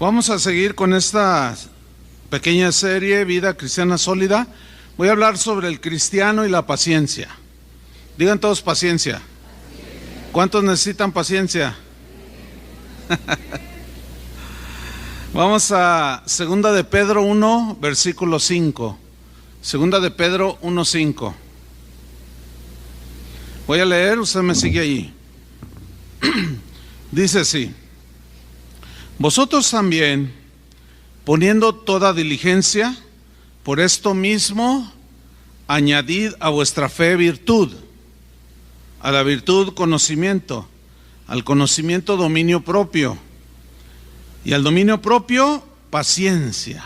Vamos a seguir con esta pequeña serie, Vida Cristiana Sólida. Voy a hablar sobre el cristiano y la paciencia. Digan todos paciencia. ¿Cuántos necesitan paciencia? Vamos a 2 de Pedro 1, versículo 5. 2 de Pedro 1, 5. Voy a leer, usted me sigue allí. Dice así: vosotros también, poniendo toda diligencia, por esto mismo, añadid a vuestra fe virtud, a la virtud conocimiento, al conocimiento dominio propio, y al dominio propio paciencia.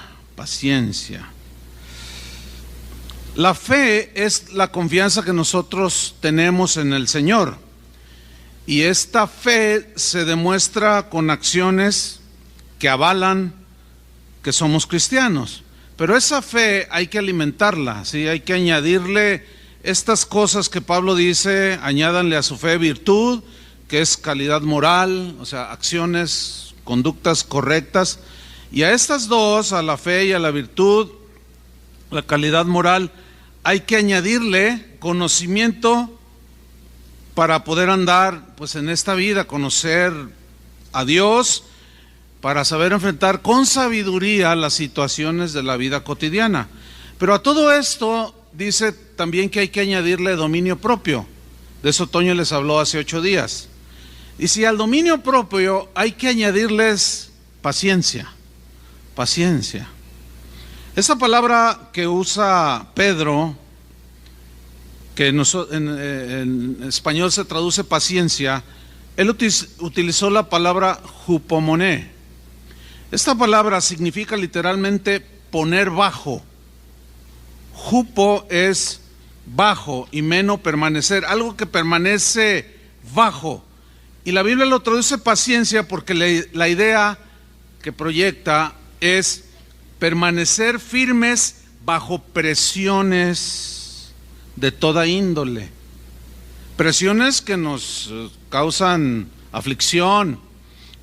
La fe es la confianza que nosotros tenemos en el Señor, y esta fe se demuestra con acciones que avalan que somos cristianos. Pero esa fe hay que alimentarla, ¿sí? Hay que añadirle estas cosas que Pablo dice: añádanle a su fe virtud, que es calidad moral, o sea, acciones, conductas correctas. Y a estas dos, a la fe y a la virtud, la calidad moral, hay que añadirle conocimiento para poder andar pues en esta vida, conocer a Dios, para saber enfrentar con sabiduría las situaciones de la vida cotidiana. Pero a todo esto dice también que hay que añadirle dominio propio. De eso Toño les habló hace 8 días. Y si al dominio propio hay que añadirles paciencia. Esa palabra que usa Pedro, que en español se traduce paciencia, él utilizó la palabra hupomoné. Esta palabra significa literalmente poner bajo. Hupo es bajo y meno permanecer, algo que permanece bajo. Y la Biblia lo traduce paciencia porque la idea que proyecta es permanecer firmes bajo presiones de toda índole. Presiones que nos causan aflicción,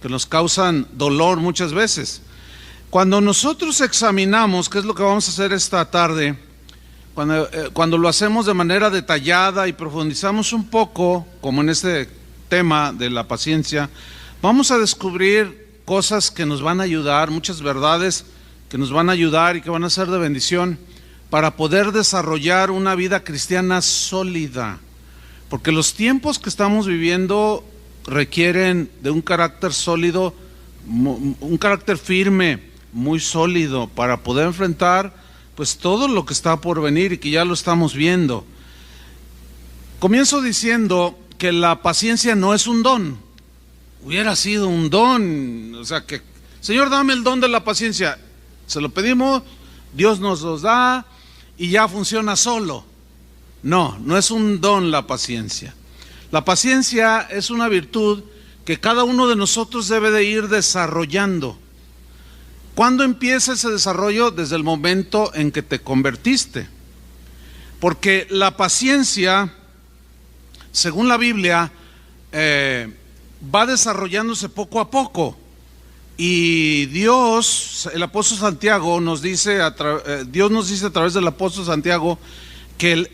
que nos causan dolor muchas veces. Cuando nosotros examinamos, ¿qué es lo que vamos a hacer esta tarde? Cuando lo hacemos de manera detallada y profundizamos un poco, como en este tema de la paciencia, vamos a descubrir cosas que nos van a ayudar, muchas verdades que nos van a ayudar y que van a ser de bendición para poder desarrollar una vida cristiana sólida. Porque los tiempos que estamos viviendo requieren de un carácter sólido, un carácter firme, muy sólido, para poder enfrentar pues todo lo que está por venir y que ya lo estamos viendo. Comienzo diciendo que la paciencia no es un don. Hubiera sido un don, o sea que, Señor, dame el don de la paciencia. Se lo pedimos, Dios nos los da y ya funciona solo. No es un don la paciencia. La paciencia es una virtud que cada uno de nosotros debe de ir desarrollando. ¿Cuándo empieza ese desarrollo? Desde el momento en que te convertiste. Porque la paciencia, según la Biblia, va desarrollándose poco a poco. Y Dios, el apóstol Santiago nos dice, Dios nos dice a través del apóstol Santiago que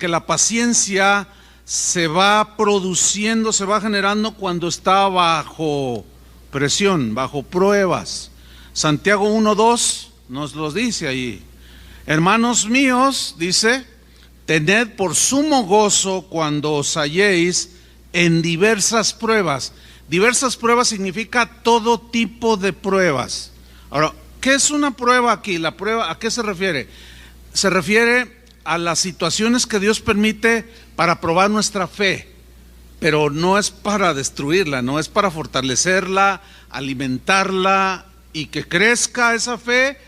la paciencia se va produciendo, se va generando cuando está bajo presión, bajo pruebas. Santiago 1:2 nos lo dice ahí. Hermanos míos, dice, tened por sumo gozo cuando os halléis en diversas pruebas. Diversas pruebas significa todo tipo de pruebas. Ahora, ¿qué es una prueba aquí? ¿La prueba a qué se refiere? Se refiere a las situaciones que Dios permite para probar nuestra fe, pero no es para destruirla, no es para fortalecerla, alimentarla y que crezca esa fe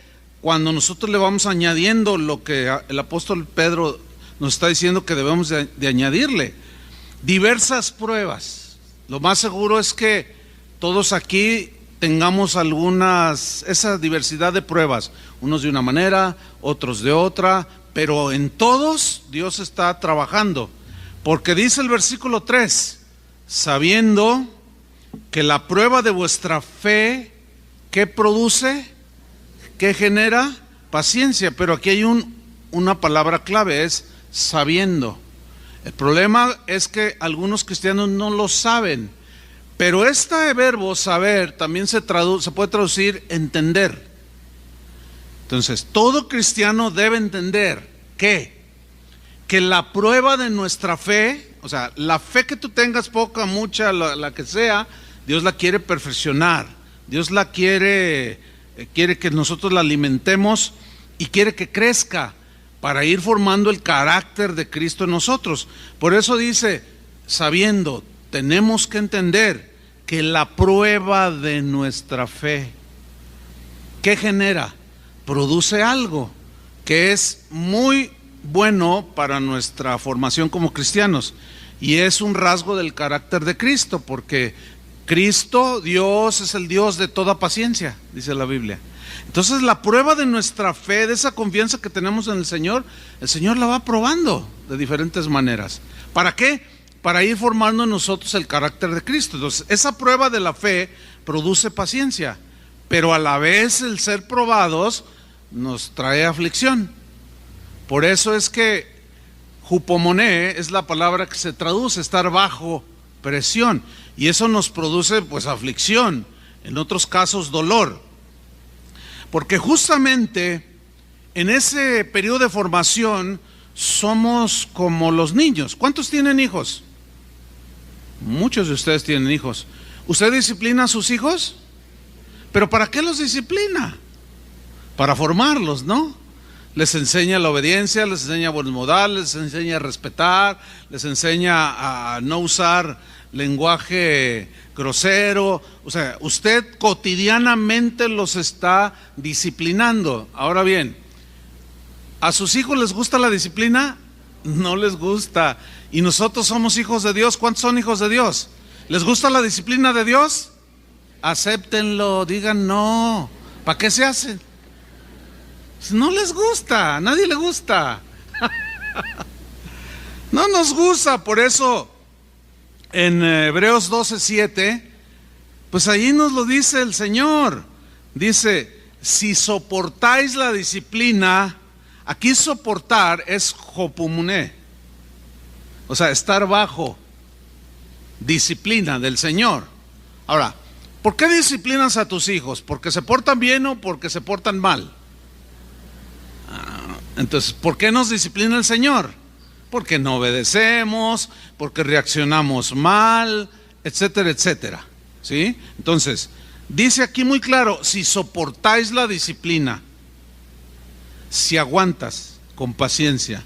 cuando nosotros le vamos añadiendo lo que el apóstol Pedro nos está diciendo que debemos de añadirle. Diversas pruebas. Lo más seguro es que todos aquí tengamos esa diversidad de pruebas, unos de una manera, otros de otra, pero en todos Dios está trabajando, porque dice el versículo 3, sabiendo que la prueba de vuestra fe ¿qué produce? ¿Qué genera? Paciencia. Pero aquí hay una palabra clave, es sabiendo. El problema es que algunos cristianos no lo saben. Pero este verbo saber también se puede traducir entender. Entonces, todo cristiano debe entender que la prueba de nuestra fe, o sea, la fe que tú tengas, poca, mucha, la que sea, Dios la quiere perfeccionar. Dios la quiere que nosotros la alimentemos y quiere que crezca para ir formando el carácter de Cristo en nosotros. Por eso dice, sabiendo, tenemos que entender que la prueba de nuestra fe, ¿qué genera? Produce algo que es muy bueno para nuestra formación como cristianos, y es un rasgo del carácter de Cristo, porque Cristo, Dios, es el Dios de toda paciencia, dice la Biblia. Entonces la prueba de nuestra fe, de esa confianza que tenemos en el Señor la va probando de diferentes maneras. ¿Para qué? Para ir formando en nosotros el carácter de Cristo. Entonces esa prueba de la fe produce paciencia, pero a la vez el ser probados nos trae aflicción. Por eso es que hupomoné es la palabra que se traduce, estar bajo presión, y eso nos produce pues aflicción, en otros casos dolor, porque justamente en ese periodo de formación somos como los niños. ¿Cuántos tienen hijos? Muchos de ustedes tienen hijos. ¿Usted disciplina a sus hijos? ¿Pero para qué los disciplina? Para formarlos, ¿no? Les enseña la obediencia, les enseña buenos modales, les enseña a respetar, les enseña a no usar lenguaje grosero. O sea, usted cotidianamente los está disciplinando. Ahora bien, ¿a sus hijos les gusta la disciplina? No les gusta. Y nosotros somos hijos de Dios. ¿Cuántos son hijos de Dios? ¿Les gusta la disciplina de Dios? Acéptenlo, digan no. ¿Para qué se hacen? No les gusta, a nadie le gusta. No nos gusta. Por eso en Hebreos 12:7, pues ahí nos lo dice el Señor. Dice, si soportáis la disciplina, aquí soportar es hopumuné, o sea, estar bajo disciplina del Señor. Ahora, ¿por qué disciplinas a tus hijos? ¿Porque se portan bien o porque se portan mal? Entonces, ¿por qué nos disciplina el Señor? Porque no obedecemos, porque reaccionamos mal, etcétera, etcétera. ¿Sí? Entonces, dice aquí muy claro, si soportáis la disciplina, si aguantas con paciencia,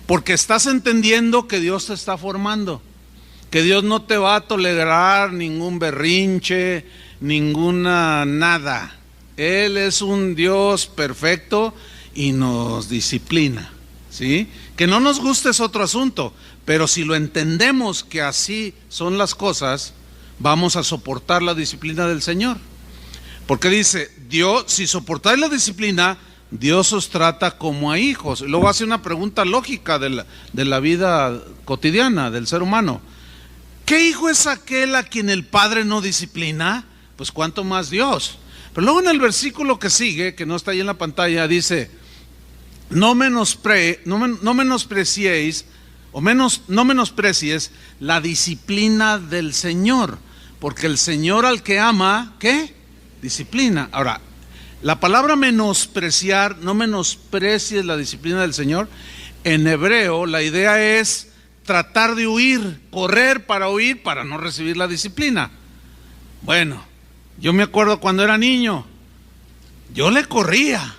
porque estás entendiendo que Dios te está formando, que Dios no te va a tolerar ningún berrinche, ninguna nada. Él es un Dios perfecto y nos disciplina, ¿sí? Que no nos guste es otro asunto, pero si lo entendemos que así son las cosas, vamos a soportar la disciplina del Señor. Porque dice, Dios, si soportáis la disciplina, Dios os trata como a hijos. Y luego hace una pregunta lógica de la vida cotidiana del ser humano. ¿Qué hijo es aquel a quien el Padre no disciplina? Pues cuánto más Dios. Pero luego en el versículo que sigue, que no está ahí en la pantalla, dice, no menosprecies la disciplina del Señor, porque el Señor al que ama, ¿qué? Disciplina. Ahora, la palabra menospreciar, no menosprecies la disciplina del Señor, en hebreo la idea es tratar de huir, correr para huir, para no recibir la disciplina. Bueno, yo me acuerdo cuando era niño, yo le corría,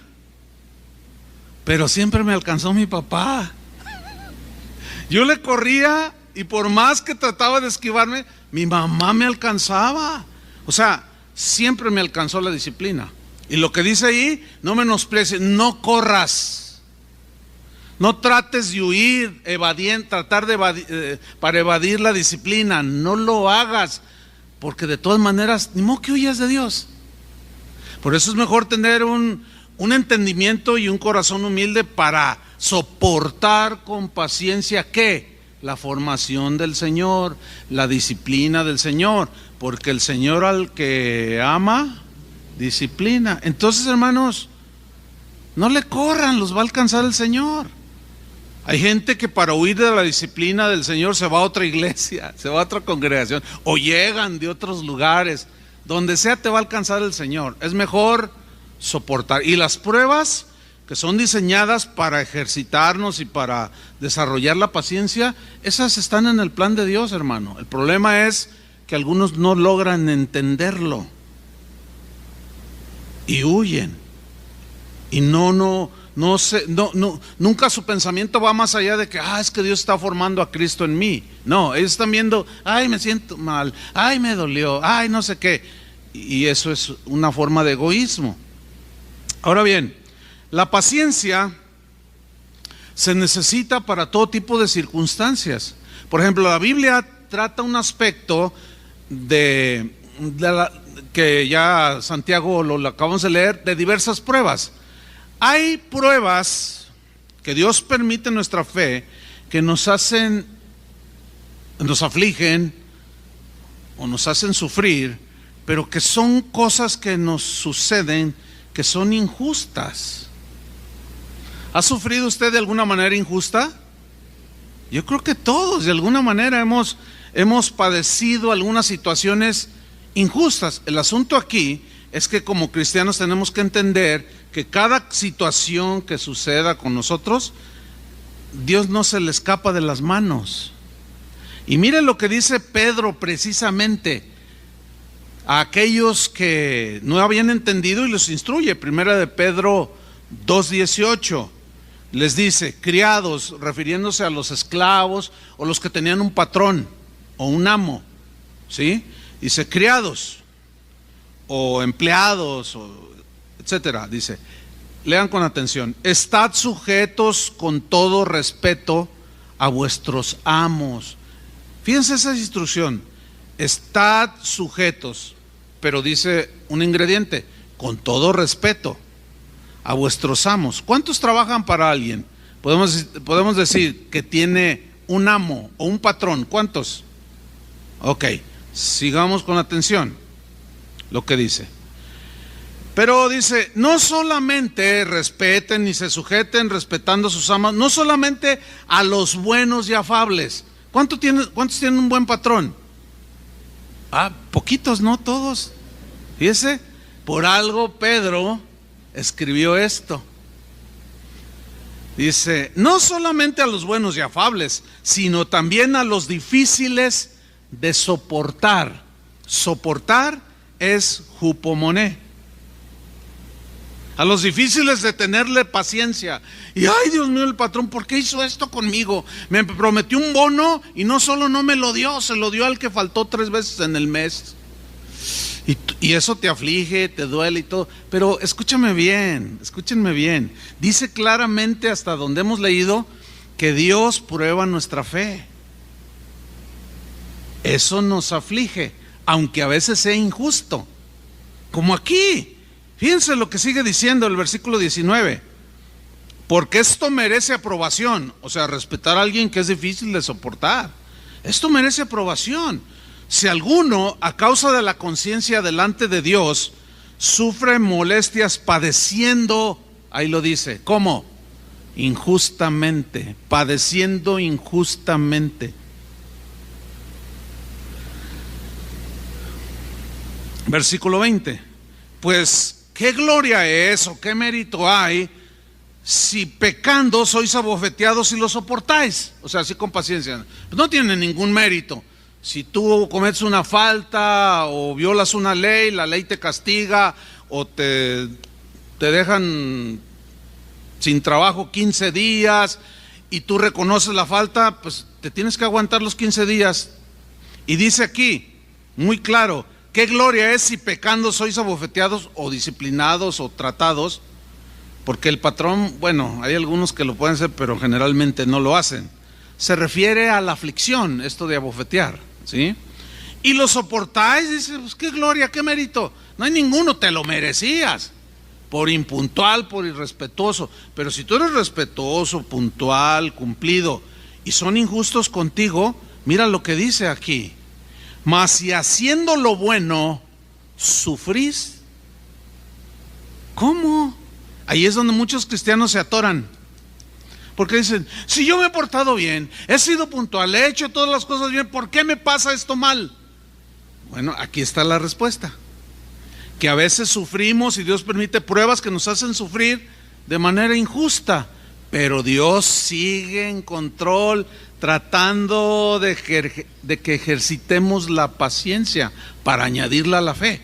pero siempre me alcanzó mi papá. Yo le corría y por más que trataba de esquivarme, mi mamá me alcanzaba. O sea, siempre me alcanzó la disciplina. Y lo que dice ahí, no menosprecies, no corras. No trates de huir, para evadir la disciplina. No lo hagas, porque de todas maneras, ni modo que huyas de Dios. Por eso es mejor tener un entendimiento y un corazón humilde para soportar con paciencia, ¿qué? La formación del Señor, la disciplina del Señor, porque el Señor al que ama, disciplina. Entonces, hermanos, no le corran, los va a alcanzar el Señor. Hay gente que para huir de la disciplina del Señor se va a otra iglesia, se va a otra congregación, o llegan de otros lugares. Donde sea te va a alcanzar el Señor. Es mejor soportar. Y las pruebas que son diseñadas para ejercitarnos y para desarrollar la paciencia, esas están en el plan de Dios, hermano. El problema es que algunos no logran entenderlo y huyen. Y nunca su pensamiento va más allá de que es que Dios está formando a Cristo en mí. No, ellos están viendo, me siento mal, me dolió, no sé qué. Y eso es una forma de egoísmo. Ahora bien, la paciencia se necesita para todo tipo de circunstancias. Por ejemplo, la Biblia trata un aspecto que ya Santiago lo acabamos de leer, de diversas pruebas. Hay pruebas que Dios permite en nuestra fe que nos afligen o nos hacen sufrir, pero que son cosas que nos suceden que son injustas. ¿Ha sufrido usted de alguna manera injusta? Yo creo que todos de alguna manera hemos padecido algunas situaciones injustas. El asunto aquí es que como cristianos tenemos que entender que cada situación que suceda con nosotros, Dios no se le escapa de las manos. Y miren lo que dice Pedro precisamente a aquellos que no habían entendido y los instruye. Primera de Pedro 2:18 les dice: criados, refiriéndose a los esclavos o los que tenían un patrón o un amo, ¿sí? Dice criados o empleados, etcétera. Dice, lean con atención: estad sujetos con todo respeto a vuestros amos. Fíjense esa instrucción: estad sujetos, pero dice un ingrediente: con todo respeto a vuestros amos. ¿Cuántos trabajan para alguien? Podemos decir que tiene un amo o un patrón. ¿Cuántos? Ok, sigamos con atención lo que dice. Pero dice, no solamente respeten y se sujeten respetando a sus amos, no solamente a los buenos y afables. ¿Cuántos tienen un buen patrón? Poquitos, no todos. Fíjese, por algo Pedro escribió esto. Dice, no solamente a los buenos y afables, sino también a los difíciles de soportar. Soportar es hupomoné. A los difíciles de tenerle paciencia. Y Dios mío, el patrón, ¿por qué hizo esto conmigo? Me prometió un bono y no solo no me lo dio, se lo dio al que faltó 3 veces en el mes. Y eso te aflige, te duele y todo. Pero escúchenme bien. Dice claramente, hasta donde hemos leído, que Dios prueba nuestra fe. Eso nos aflige, aunque a veces sea injusto. Como aquí. Fíjense lo que sigue diciendo el versículo 19. Porque esto merece aprobación. O sea, respetar a alguien que es difícil de soportar. Esto merece aprobación. Si alguno, a causa de la conciencia delante de Dios, sufre molestias padeciendo, ahí lo dice, ¿cómo? Injustamente, padeciendo injustamente. Versículo 20. Pues, ¿qué gloria es o qué mérito hay si pecando sois abofeteados y lo soportáis? O sea, así con paciencia. Pues no tiene ningún mérito. Si tú cometes una falta o violas una ley, la ley te castiga o te dejan sin trabajo 15 días y tú reconoces la falta, pues te tienes que aguantar los 15 días. Y dice aquí, muy claro, ¿qué gloria es si pecando sois abofeteados o disciplinados o tratados? Porque el patrón, bueno, hay algunos que lo pueden hacer, pero generalmente no lo hacen. Se refiere a la aflicción, esto de abofetear, ¿sí? Y lo soportáis, dice, pues qué gloria, qué mérito. No hay ninguno, te lo merecías. Por impuntual, por irrespetuoso. Pero si tú eres respetuoso, puntual, cumplido, y son injustos contigo, mira lo que dice aquí. Mas si haciendo lo bueno sufrís, ¿Cómo? Ahí es donde muchos cristianos se atoran. Porque dicen, si yo me he portado bien, he sido puntual, he hecho todas las cosas bien, ¿por qué me pasa esto mal? Bueno, aquí está la respuesta. Que a veces sufrimos y Dios permite pruebas que nos hacen sufrir de manera injusta, pero Dios sigue en control, tratando de que ejercitemos la paciencia para añadirla a la fe.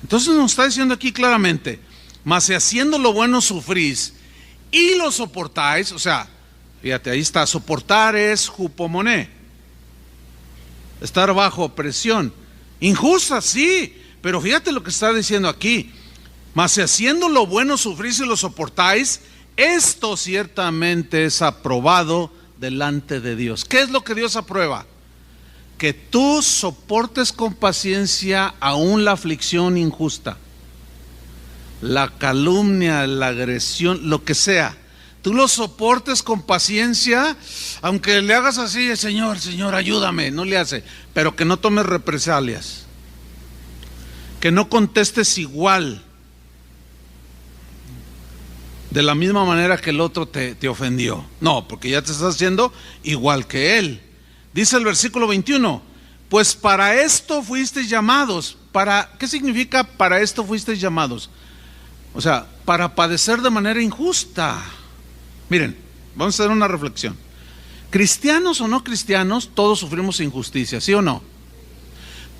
Entonces nos está diciendo aquí claramente, mas si haciendo lo bueno sufrís y lo soportáis, o sea, fíjate, ahí está, soportar es hupomoné, estar bajo presión, injusta, sí, pero fíjate lo que está diciendo aquí, mas si haciendo lo bueno sufrís y lo soportáis, esto ciertamente es aprobado delante de Dios. ¿Qué es lo que Dios aprueba? Que tú soportes con paciencia aún la aflicción injusta, la calumnia, la agresión, lo que sea. Tú lo soportes con paciencia, aunque le hagas así, Señor, ayúdame, no le hace, pero que no tomes represalias, que no contestes igual, de la misma manera que el otro te ofendió. No, porque ya te estás haciendo igual que él. Dice el versículo 21, pues para esto fuisteis llamados. ¿Qué significa para esto fuisteis llamados? O sea, para padecer de manera injusta. Miren, vamos a hacer una reflexión. Cristianos o no cristianos, todos sufrimos injusticia, ¿sí o no?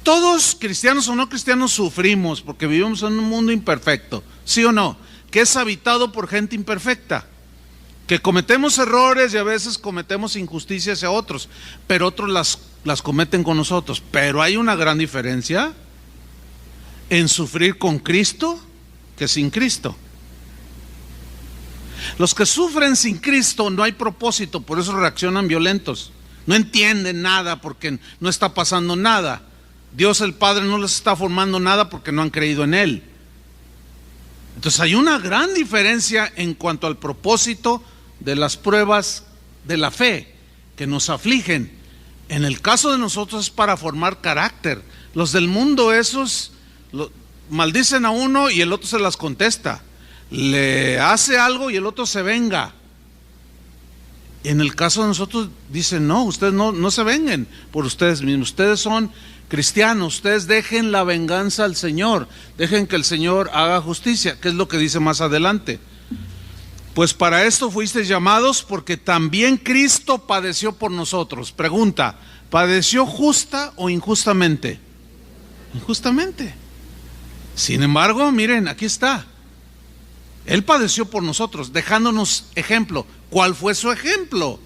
Todos, cristianos o no cristianos, sufrimos porque vivimos en un mundo imperfecto, ¿sí o no? Que es habitado por gente imperfecta, que cometemos errores y a veces cometemos injusticias hacia otros, pero otros las cometen con nosotros. Pero hay una gran diferencia en sufrir con Cristo que sin Cristo. Los que sufren sin Cristo no hay propósito, por eso reaccionan violentos, no entienden nada porque no está pasando nada. Dios el Padre no les está formando nada porque no han creído en Él. Entonces hay una gran diferencia en cuanto al propósito de las pruebas de la fe que nos afligen. En el caso de nosotros es para formar carácter. Los del mundo esos maldicen a uno y el otro se las contesta. Le hace algo y el otro se venga. En el caso de nosotros dicen, no, ustedes no se venguen por ustedes mismos. Ustedes son cristianos, ustedes dejen la venganza al Señor, dejen que el Señor haga justicia, que es lo que dice más adelante. Pues para esto fuisteis llamados, porque también Cristo padeció por nosotros. Pregunta, ¿padeció justa o injustamente? Injustamente. Sin embargo, miren, aquí está. Él padeció por nosotros, dejándonos ejemplo. ¿Cuál fue su ejemplo?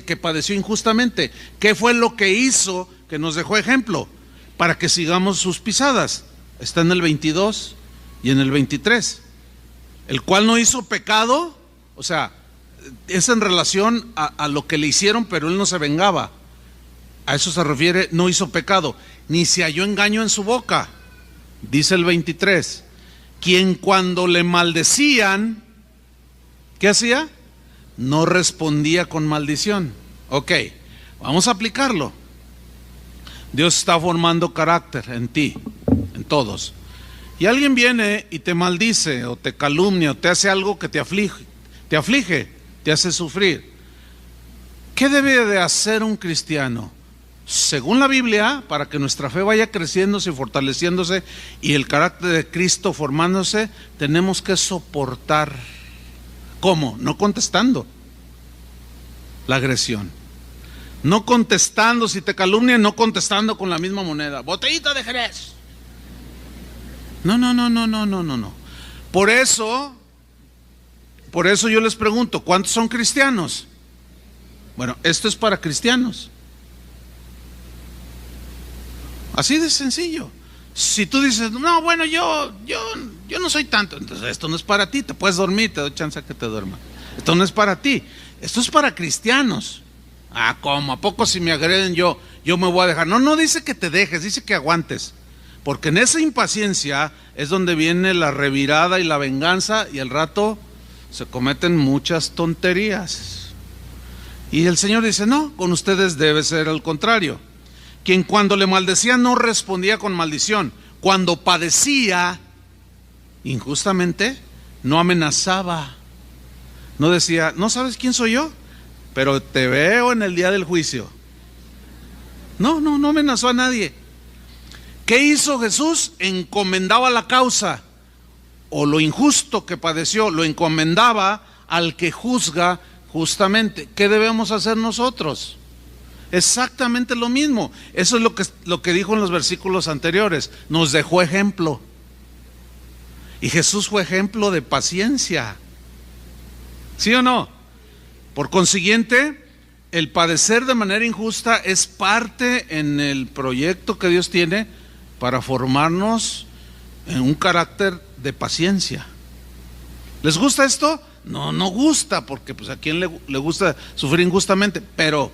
Que padeció injustamente. ¿Qué fue lo que hizo que nos dejó ejemplo? Para que sigamos sus pisadas. Está en el 22 y en el 23. El cual no hizo pecado, o sea, es en relación a lo que le hicieron, pero él no se vengaba. A eso se refiere, no hizo pecado, ni se halló engaño en su boca. Dice el 23, quien cuando le maldecían, ¿qué hacía? No respondía con maldición. Ok, vamos a aplicarlo. Dios está formando carácter en ti, en todos. Y alguien viene y te maldice o te calumnia o te hace algo que te aflige, te hace sufrir. ¿Qué debe de hacer un cristiano? Según la Biblia, para que nuestra fe vaya creciéndose y fortaleciéndose y el carácter de Cristo formándose, tenemos que soportar. ¿Cómo? No contestando la agresión. No contestando, si te calumnian, no contestando con la misma moneda. Botellita de Jerez. No. Por eso yo les pregunto, ¿cuántos son cristianos? Bueno, esto es para cristianos. Así de sencillo. Si tú dices, no, bueno, yo no soy tanto, entonces esto no es para ti, te puedes dormir, te doy chance a que te duermas. Esto no es para ti, esto es para cristianos. Ah, ¿cómo? ¿A poco si me agreden yo me voy a dejar? No dice que te dejes, dice que aguantes. Porque en esa impaciencia es donde viene la revirada y la venganza y al rato se cometen muchas tonterías. Y el Señor dice, no, con ustedes debe ser al contrario. Quien cuando le maldecía no respondía con maldición. Cuando padecía, injustamente, no amenazaba, no decía, ¿no sabes quién soy yo? Pero te veo en el día del juicio. No amenazó a nadie. ¿Qué hizo Jesús? Encomendaba la causa, o lo injusto que padeció, lo encomendaba al que juzga justamente. ¿Qué debemos hacer nosotros? Exactamente lo mismo. Eso es lo que dijo en los versículos anteriores. Nos dejó ejemplo. Y Jesús fue ejemplo de paciencia. ¿Sí o no? Por consiguiente, el padecer de manera injusta es parte en el proyecto que Dios tiene para formarnos en un carácter de paciencia. ¿Les gusta esto? No gusta, porque pues a quién le gusta sufrir injustamente, pero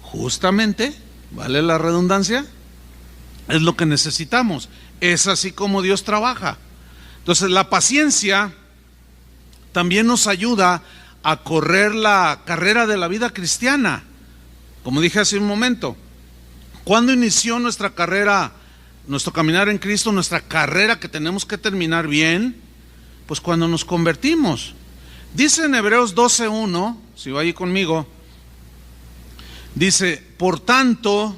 justamente, ¿vale la redundancia? Es lo que necesitamos. Es así como Dios trabaja. Entonces la paciencia también nos ayuda a correr la carrera de la vida cristiana. Como dije hace un momento, ¿cuándo inició nuestra carrera, nuestro caminar en Cristo, nuestra carrera que tenemos que terminar bien? Pues cuando nos convertimos. Dice en Hebreos 12:1, si va ahí conmigo, dice, por tanto,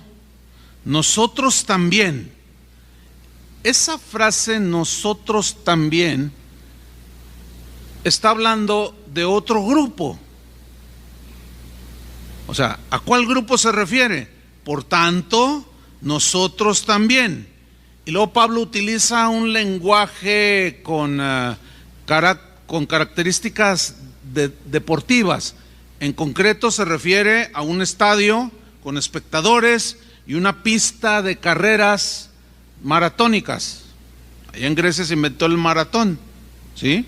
nosotros también. Esa frase, nosotros también, está hablando de otro grupo. O sea, ¿a cuál grupo se refiere? Por tanto, nosotros también. Y luego Pablo utiliza un lenguaje con características deportivas. En concreto se refiere a un estadio con espectadores y una pista de carreras maratónicas. Allá en Grecia se inventó el maratón, ¿sí?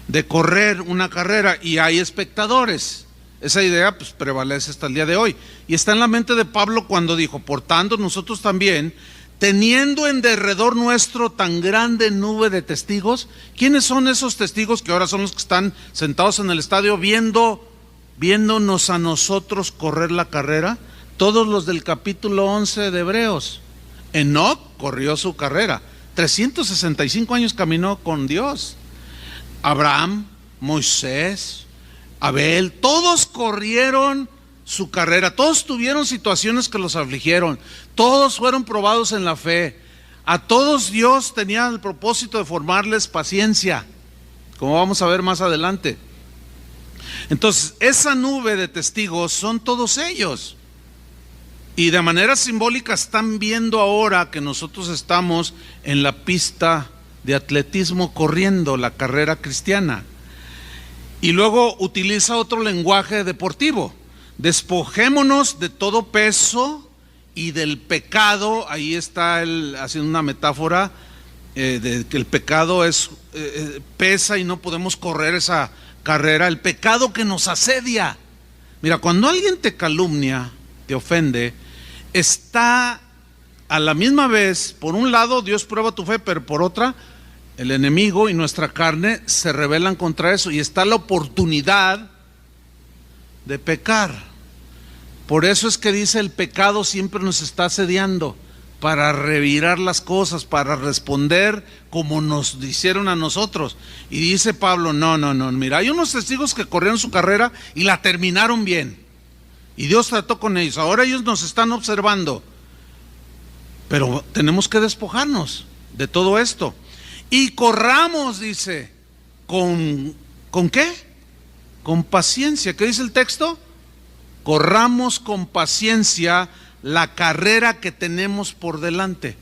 De correr una carrera y hay espectadores. Esa idea pues prevalece hasta el día de hoy. Y está en la mente de Pablo cuando dijo, por tanto nosotros también, teniendo en derredor nuestro tan grande nube de testigos. ¿Quiénes son esos testigos que ahora son los que están sentados en el estadio viéndonos a nosotros correr la carrera? Todos los del capítulo 11 de Hebreos. Enoc corrió su carrera, 365 años caminó con Dios. Abraham, Moisés, Abel, todos corrieron su carrera, todos tuvieron situaciones que los afligieron, todos fueron probados en la fe, a todos Dios tenía el propósito de formarles paciencia, como vamos a ver más adelante. Entonces, esa nube de testigos son todos ellos, y de manera simbólica están viendo ahora que nosotros estamos en la pista de atletismo corriendo la carrera cristiana. Y luego utiliza otro lenguaje deportivo. Despojémonos de todo peso y del pecado. Ahí está él haciendo una metáfora de que el pecado pesa y no podemos correr esa carrera. El pecado que nos asedia. Mira, cuando alguien te calumnia, te ofende, está a la misma vez, por un lado Dios prueba tu fe, pero por otra el enemigo y nuestra carne se rebelan contra eso y está la oportunidad de pecar. Por eso es que dice, el pecado siempre nos está asediando para revirar las cosas, para responder como nos hicieron a nosotros. Y dice Pablo, no, mira, hay unos testigos que corrieron su carrera y la terminaron bien y Dios trató con ellos, ahora ellos nos están observando, pero tenemos que despojarnos de todo esto. Y corramos, dice, ¿con qué? Con paciencia. ¿Qué dice el texto? Corramos con paciencia la carrera que tenemos por delante.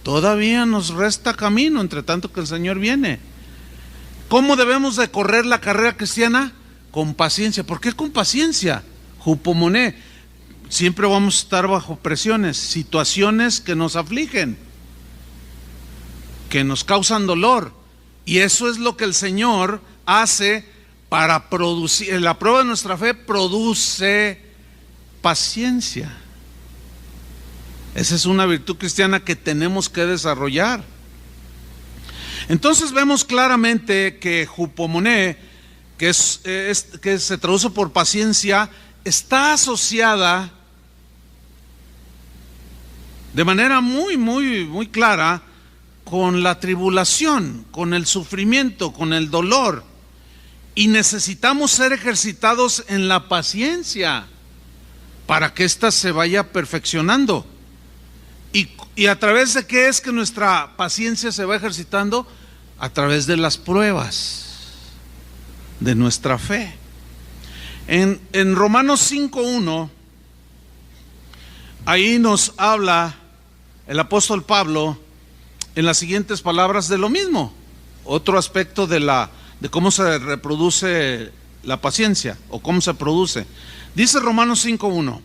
Todavía nos resta camino, entre tanto que el Señor viene. ¿Cómo debemos de correr la carrera cristiana? Con paciencia. ¿Por qué con paciencia? Jupomoné. Siempre vamos a estar bajo presiones, situaciones que nos afligen, que nos causan dolor, y eso es lo que el Señor hace para producir. La prueba de nuestra fe produce paciencia. Esa es una virtud cristiana que tenemos que desarrollar. Entonces vemos claramente que jupomoné, que se traduce por paciencia, está asociada de manera muy clara con la tribulación, con el sufrimiento, con el dolor. Y necesitamos ser ejercitados en la paciencia para que ésta se vaya perfeccionando. ¿Y a través de qué es que nuestra paciencia se va ejercitando? A través de las pruebas de nuestra fe. En Romanos 5:1, ahí nos habla el apóstol Pablo en las siguientes palabras de lo mismo. Otro aspecto de cómo se reproduce la paciencia o cómo se produce. Dice Romanos 5:1: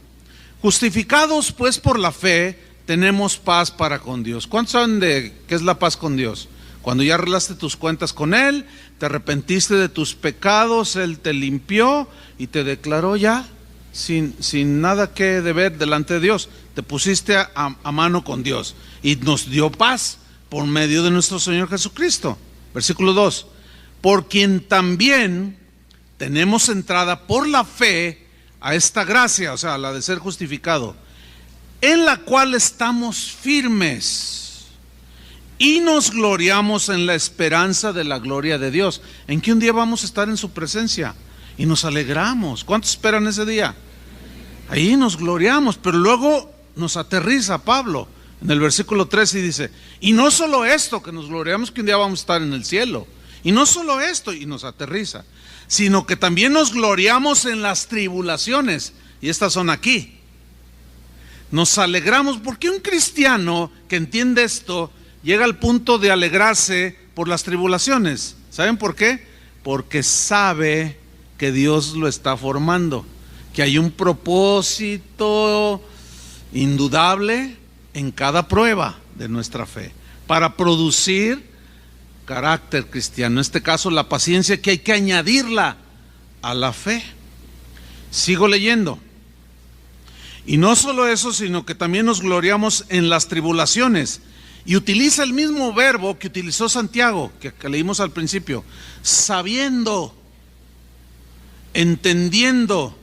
justificados pues por la fe, tenemos paz para con Dios. ¿Cuántos saben de qué es la paz con Dios? Cuando ya arreglaste tus cuentas con Él, te arrepentiste de tus pecados, Él te limpió y te declaró ya sin nada que deber delante de Dios. Te pusiste a mano con Dios y nos dio paz por medio de nuestro Señor Jesucristo. Versículo 2: por quien también tenemos entrada por la fe a esta gracia, o sea, la de ser justificado, en la cual estamos firmes y nos gloriamos en la esperanza de la gloria de Dios. En que un día vamos a estar en su presencia y nos alegramos. ¿Cuántos esperan ese día? Ahí nos gloriamos, pero luego nos aterriza Pablo en el versículo 13 y dice: y no solo esto, que nos gloriamos que un día vamos a estar en el cielo, y no solo esto, y nos aterriza, sino que también nos gloriamos en las tribulaciones, y estas son aquí. Nos alegramos porque un cristiano que entiende esto llega al punto de alegrarse por las tribulaciones. ¿Saben por qué? Porque sabe que Dios lo está formando, que hay un propósito indudable en cada prueba de nuestra fe para producir carácter cristiano. En este caso, la paciencia, que hay que añadirla a la fe. Sigo leyendo. Y no solo eso, sino que también nos gloriamos en las tribulaciones. Y utiliza el mismo verbo que utilizó Santiago, que leímos al principio: sabiendo, entendiendo.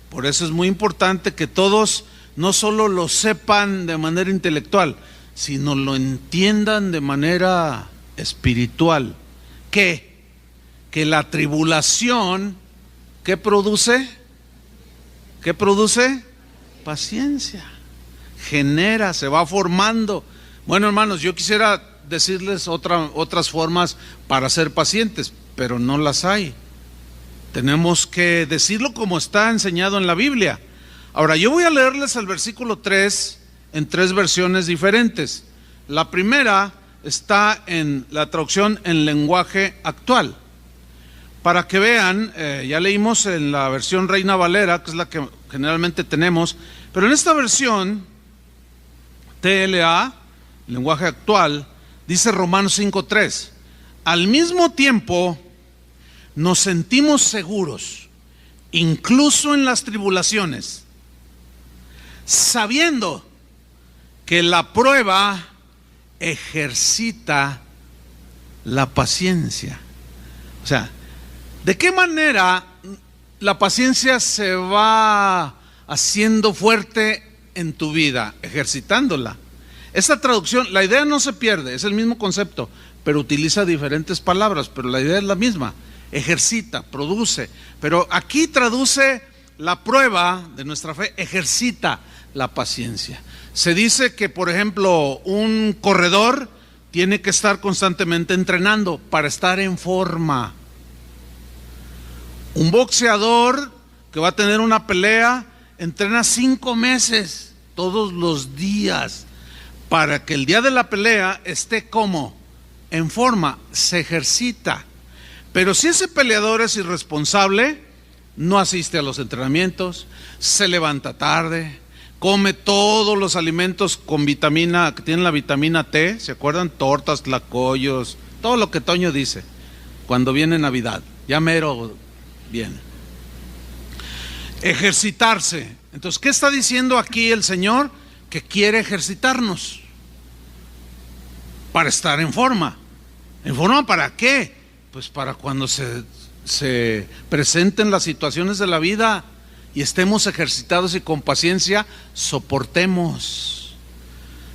Por eso es muy importante que todos no solo lo sepan de manera intelectual, sino lo entiendan de manera espiritual. Que la tribulación, ¿qué produce? ¿Qué produce? Paciencia. Genera, se va formando. Bueno, hermanos, yo quisiera decirles otras formas para ser pacientes, pero no las hay. Tenemos que decirlo como está enseñado en la Biblia. Ahora, yo voy a leerles el versículo 3 en 3 versiones diferentes. La primera está en la traducción en lenguaje actual. Para que vean, ya leímos en la versión Reina Valera, que es la que generalmente tenemos, pero en esta versión TLA, lenguaje actual, dice Romanos 5:3: al mismo tiempo nos sentimos seguros, incluso en las tribulaciones, sabiendo que la prueba ejercita la paciencia. O sea, ¿de qué manera la paciencia se va haciendo fuerte en tu vida? Ejercitándola. Esta traducción, la idea no se pierde, es el mismo concepto, pero utiliza diferentes palabras, pero la idea es la misma: ejercita, produce. Pero aquí traduce la prueba de nuestra fe, ejercita la paciencia. Se dice que, por ejemplo, un corredor tiene que estar constantemente entrenando para estar en forma. Un boxeador que va a tener una pelea entrena 5 meses todos los días para que el día de la pelea esté como en forma, se ejercita. Pero si ese peleador es irresponsable, no asiste a los entrenamientos, se levanta tarde, come todos los alimentos con vitamina, que tienen la vitamina T, ¿se acuerdan? Tortas, tlacoyos, todo lo que Toño dice cuando viene Navidad, ya mero viene. Ejercitarse. Entonces, ¿qué está diciendo aquí el Señor? Que quiere ejercitarnos para estar en forma. ¿En forma para qué? Pues para cuando se presenten las situaciones de la vida y estemos ejercitados y con paciencia soportemos.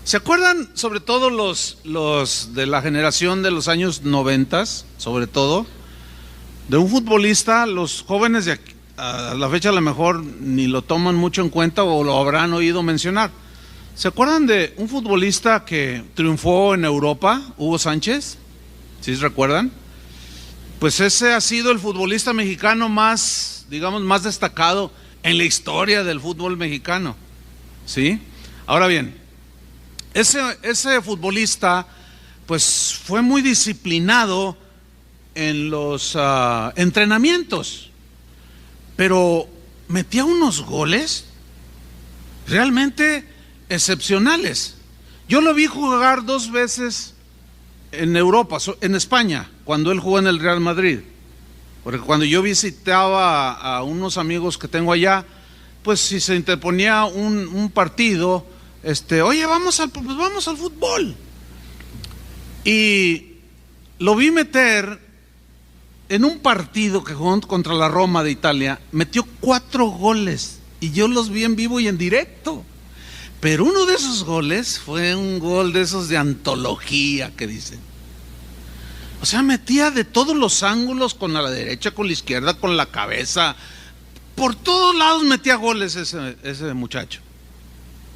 ¿Se acuerdan, sobre todo los de la generación de los años 90, sobre todo, de un futbolista? Los jóvenes de aquí, a la fecha a lo mejor ni lo toman mucho en cuenta o lo habrán oído mencionar. ¿Se acuerdan de un futbolista que triunfó en Europa, Hugo Sánchez? ¿Sí se recuerdan? Pues ese ha sido el futbolista mexicano más, digamos, más destacado en la historia del fútbol mexicano, ¿sí? Ahora bien, ese futbolista pues fue muy disciplinado en los entrenamientos, pero metía unos goles realmente excepcionales. Yo lo vi jugar 2 veces en Europa, en España, cuando él jugó en el Real Madrid. Porque cuando yo visitaba a unos amigos que tengo allá, pues si se interponía un partido, oye, vamos al fútbol. Y lo vi meter en un partido que jugó contra la Roma de Italia, metió 4 goles y yo los vi en vivo y en directo. Pero uno de esos goles fue un gol de esos de antología que dicen. O sea, metía de todos los ángulos, con la derecha, con la izquierda, con la cabeza. Por todos lados metía goles ese muchacho.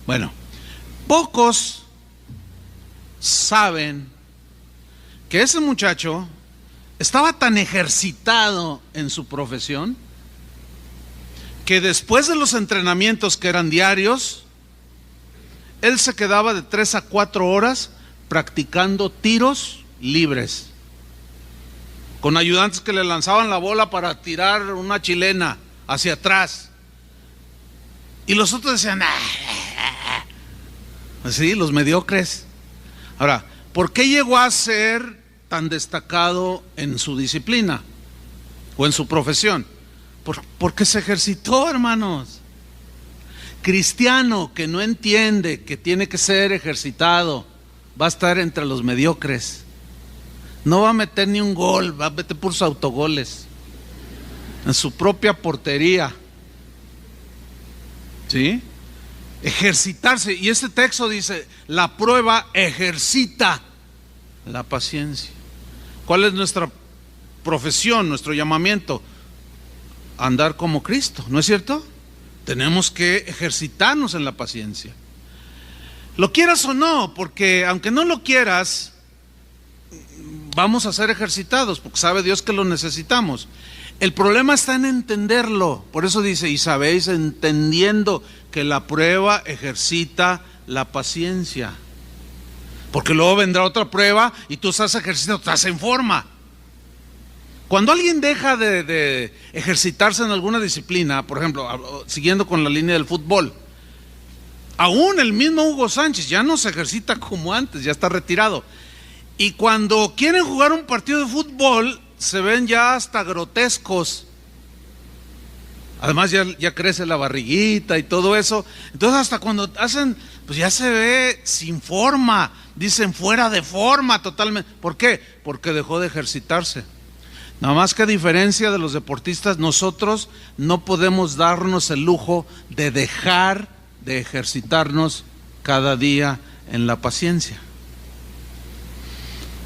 Bueno, pocos saben que ese muchacho estaba tan ejercitado en su profesión que después de los entrenamientos, que eran diarios, él se quedaba de 3 a 4 horas practicando tiros libres, con ayudantes que le lanzaban la bola para tirar una chilena hacia atrás. Y los otros decían, sí, los mediocres. Ahora, ¿por qué llegó a ser tan destacado en su disciplina o en su profesión? Porque se ejercitó, hermanos. Cristiano que no entiende que tiene que ser ejercitado va a estar entre los mediocres. No va a meter ni un gol, va a meter puros autogoles en su propia portería. ¿Sí? Ejercitarse. Y este texto dice, la prueba ejercita la paciencia. ¿Cuál es nuestra profesión, nuestro llamamiento? Andar como Cristo, ¿no es cierto? Tenemos que ejercitarnos en la paciencia. Lo quieras o no, porque aunque no lo quieras, vamos a ser ejercitados, porque sabe Dios que lo necesitamos. El problema está en entenderlo. Por eso dice, y sabéis, entendiendo que la prueba ejercita la paciencia. Porque luego vendrá otra prueba y tú estás ejercitando, estás en forma. Cuando alguien deja de ejercitarse en alguna disciplina, por ejemplo, siguiendo con la línea del fútbol, aún el mismo Hugo Sánchez ya no se ejercita como antes, ya está retirado. Y cuando quieren jugar un partido de fútbol, se ven ya hasta grotescos. Además ya crece la barriguita y todo eso. Entonces hasta cuando hacen, pues ya se ve sin forma, dicen fuera de forma totalmente. ¿Por qué? Porque dejó de ejercitarse. Nada más que a diferencia de los deportistas, nosotros no podemos darnos el lujo de dejar de ejercitarnos cada día en la paciencia.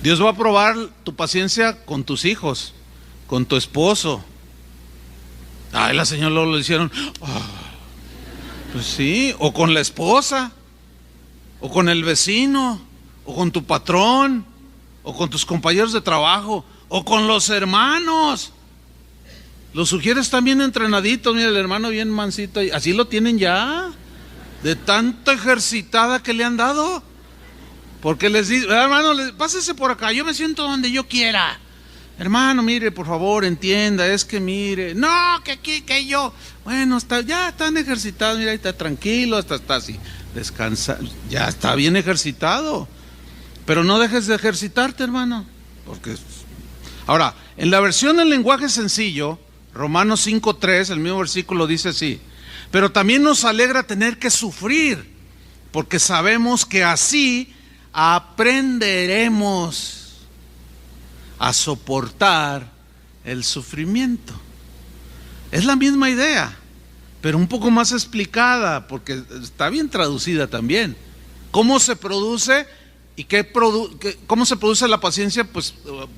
Dios va a probar tu paciencia con tus hijos, con tu esposo. Ay, la señora lo hicieron. Pues sí, o con la esposa, o con el vecino, o con tu patrón, o con tus compañeros de trabajo, o con los hermanos. Los sugieres también entrenaditos. Mira, el hermano bien mansito, así lo tienen ya, de tanta ejercitada que le han dado. Porque les dice, hermano, pásese por acá, yo me siento donde yo quiera. Hermano, mire, por favor, entienda, es que mire, no, que aquí, que yo. Bueno, ya están ejercitados, mira, ahí está tranquilo, está así, descansa, ya está bien ejercitado. Pero no dejes de ejercitarte, hermano. Porque ahora, en la versión del lenguaje sencillo, Romanos 5:3, el mismo versículo dice así: pero también nos alegra tener que sufrir, porque sabemos que así aprenderemos a soportar el sufrimiento. Es la misma idea, pero un poco más explicada, porque está bien traducida también. ¿Cómo se produce? ¿Y cómo se produce la paciencia? Pues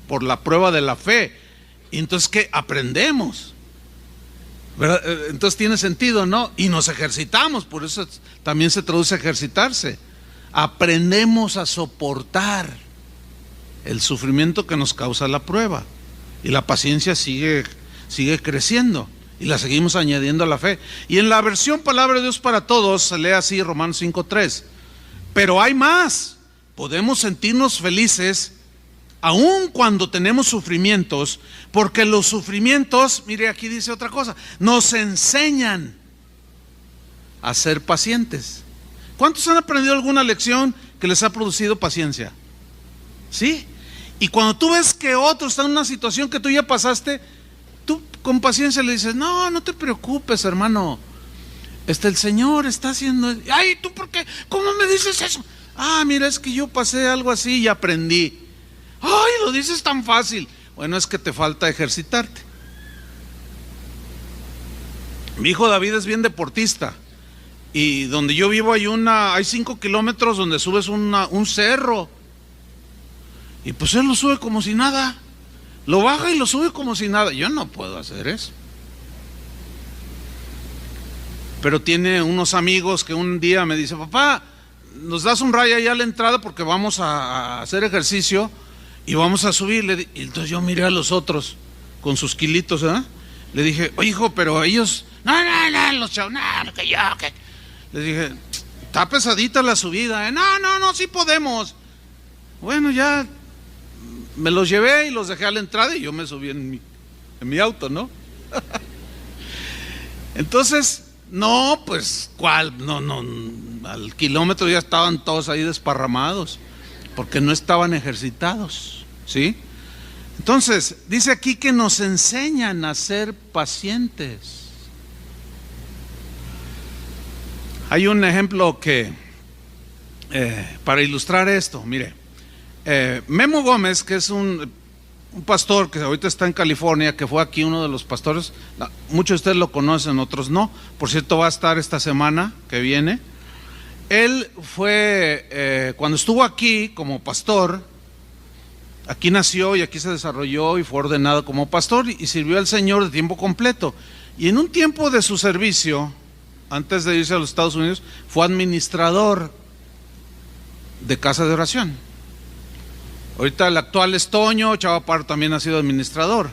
por la prueba de la fe. Y entonces, ¿qué? Aprendemos, ¿verdad? Entonces tiene sentido, ¿no? Y nos ejercitamos, por eso también se traduce ejercitarse. Aprendemos a soportar el sufrimiento que nos causa la prueba. Y la paciencia sigue creciendo. Y la seguimos añadiendo a la fe. Y en la versión Palabra de Dios para Todos se lee así, Romanos 5:3. Pero hay más. Podemos sentirnos felices aun cuando tenemos sufrimientos, porque los sufrimientos, mire, aquí dice otra cosa, nos enseñan a ser pacientes. ¿Cuántos han aprendido alguna lección que les ha producido paciencia? ¿Sí? Y cuando tú ves que otro está en una situación que tú ya pasaste, tú con paciencia le dices, no te preocupes, hermano, el Señor está haciendo. Ay, ¿tú por qué? ¿Cómo me dices eso? Ah, mira, es que yo pasé algo así y aprendí. Ay, lo dices tan fácil. Bueno, es que te falta ejercitarte. Mi hijo David es bien deportista. Y donde yo vivo hay 5 kilómetros donde subes un cerro. Y pues él lo sube como si nada. Lo baja y lo sube como si nada. Yo no puedo hacer eso. Pero tiene unos amigos que un día me dice, papá, nos das un rayo allá a la entrada porque vamos a hacer ejercicio y vamos a subir. Y entonces yo miré a los otros con sus kilitos, ¿eh? Le dije, oye, hijo, pero ellos, no, los chavos, no, que yo, que. Les dije, está pesadita la subida, ¿eh? No, sí podemos. Bueno, ya me los llevé y los dejé a la entrada y yo me subí en mi auto, ¿no? Entonces, no, pues, ¿cuál? No, al kilómetro ya estaban todos ahí desparramados, porque no estaban ejercitados, ¿sí? Entonces, dice aquí que nos enseñan a ser pacientes. Hay un ejemplo que, para ilustrar esto, mire, Memo Gómez, que es un pastor que ahorita está en California, que fue aquí uno de los pastores, muchos de ustedes lo conocen, otros no, por cierto va a estar esta semana que viene. Él fue, cuando estuvo aquí como pastor, aquí nació y aquí se desarrolló y fue ordenado como pastor y sirvió al Señor de tiempo completo. Y en un tiempo de su servicio, antes de irse a los Estados Unidos, fue administrador de casa de oración. Ahorita el actual es Toño, Chava Parro también ha sido administrador.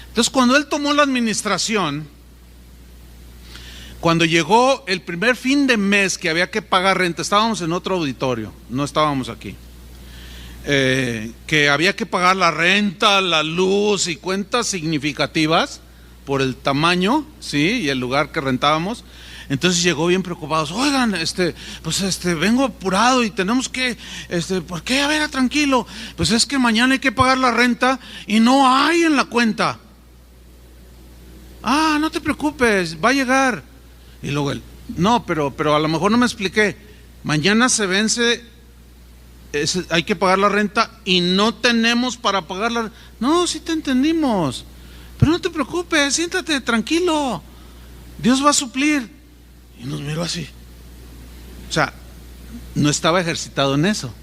Entonces, cuando él tomó la administración, cuando llegó el primer fin de mes que había que pagar renta, estábamos en otro auditorio, no estábamos aquí, que había que pagar la renta, la luz y cuentas significativas por el tamaño, sí, y el lugar que rentábamos. Entonces llegó bien preocupados, oigan, vengo apurado y tenemos que, ¿por qué? A ver, tranquilo, pues es que mañana hay que pagar la renta y no hay en la cuenta. Ah, no te preocupes, va a llegar. Y luego él, no, pero a lo mejor no me expliqué, mañana se vence, hay que pagar la renta y no tenemos para pagar la renta. No, sí te entendimos, pero no te preocupes, siéntate tranquilo, Dios va a suplir. Y nos miró así. O sea, no estaba ejercitado en eso,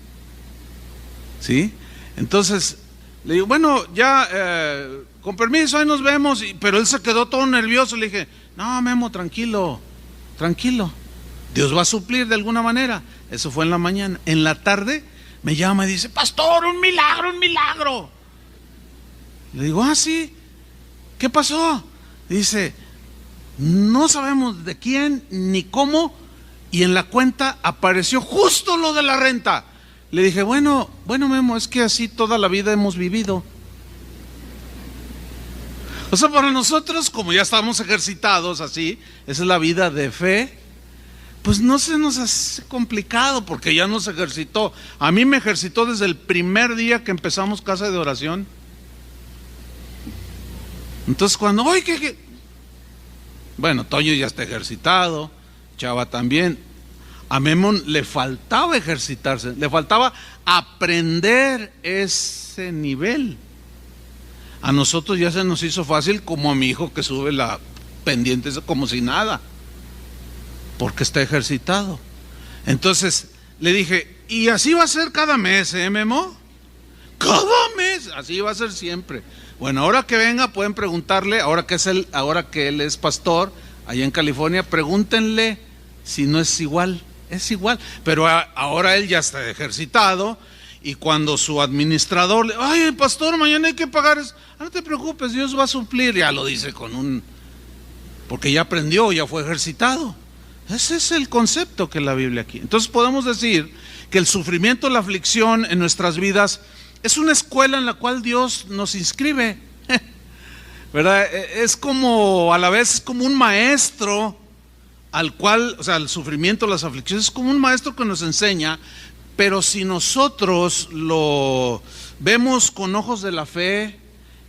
¿sí? Entonces le digo, bueno, ya, con permiso, ahí nos vemos. Pero él se quedó todo nervioso. Le dije, no, Memo, tranquilo, Dios va a suplir de alguna manera. Eso fue en la mañana. En la tarde me llama y dice, pastor, un milagro. Le digo, ah, sí, ¿qué pasó? Dice, no sabemos de quién ni cómo, y en la cuenta apareció justo lo de la renta. Le dije, bueno, Memo, es que así toda la vida hemos vivido. O sea, para nosotros, como ya estamos ejercitados así, esa es la vida de fe, pues no se nos hace complicado porque ya nos ejercitó. A mí me ejercitó desde el primer día que empezamos casa de oración. Entonces cuando, oye, ¿qué? Bueno, Toño ya está ejercitado, Chava también. A Memo le faltaba ejercitarse, le faltaba aprender ese nivel. A nosotros ya se nos hizo fácil, como a mi hijo que sube la pendiente como si nada, porque está ejercitado. Entonces, Le dije, ¿y así va a ser cada mes, Memo? Cada mes, así va a ser siempre. Bueno, ahora que venga pueden preguntarle, ahora que él es pastor allá en California, pregúntenle si no es igual. Es igual, pero ahora él ya está ejercitado, y cuando su administrador le, ay, pastor, mañana hay que pagar eso, no te preocupes, Dios va a suplir, ya lo dice porque ya aprendió, ya fue ejercitado. Ese es el concepto que la Biblia aquí. Entonces podemos decir que el sufrimiento, la aflicción en nuestras vidas es una escuela en la cual Dios nos inscribe, ¿verdad? Es como, a la vez, es como un maestro al cual, o sea, el sufrimiento, las aflicciones, es como un maestro que nos enseña, pero si nosotros lo vemos con ojos de la fe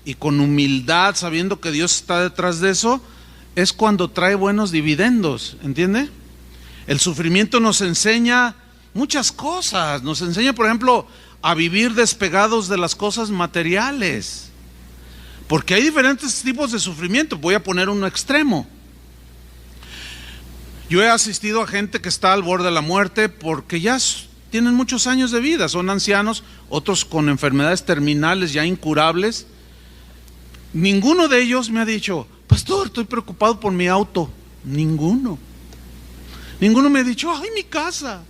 y con humildad, sabiendo que Dios está detrás de eso, es cuando trae buenos dividendos, ¿entiende? El sufrimiento nos enseña muchas cosas, nos enseña, por ejemplo, a vivir despegados de las cosas materiales, porque hay diferentes tipos de sufrimiento. Voy a poner uno extremo. Yo he asistido a gente que está al borde de la muerte porque ya tienen muchos años de vida, son ancianos, otros con enfermedades terminales ya incurables. Ninguno de ellos me ha dicho, pastor, estoy preocupado por mi auto. Ninguno me ha dicho, ay, mi casa,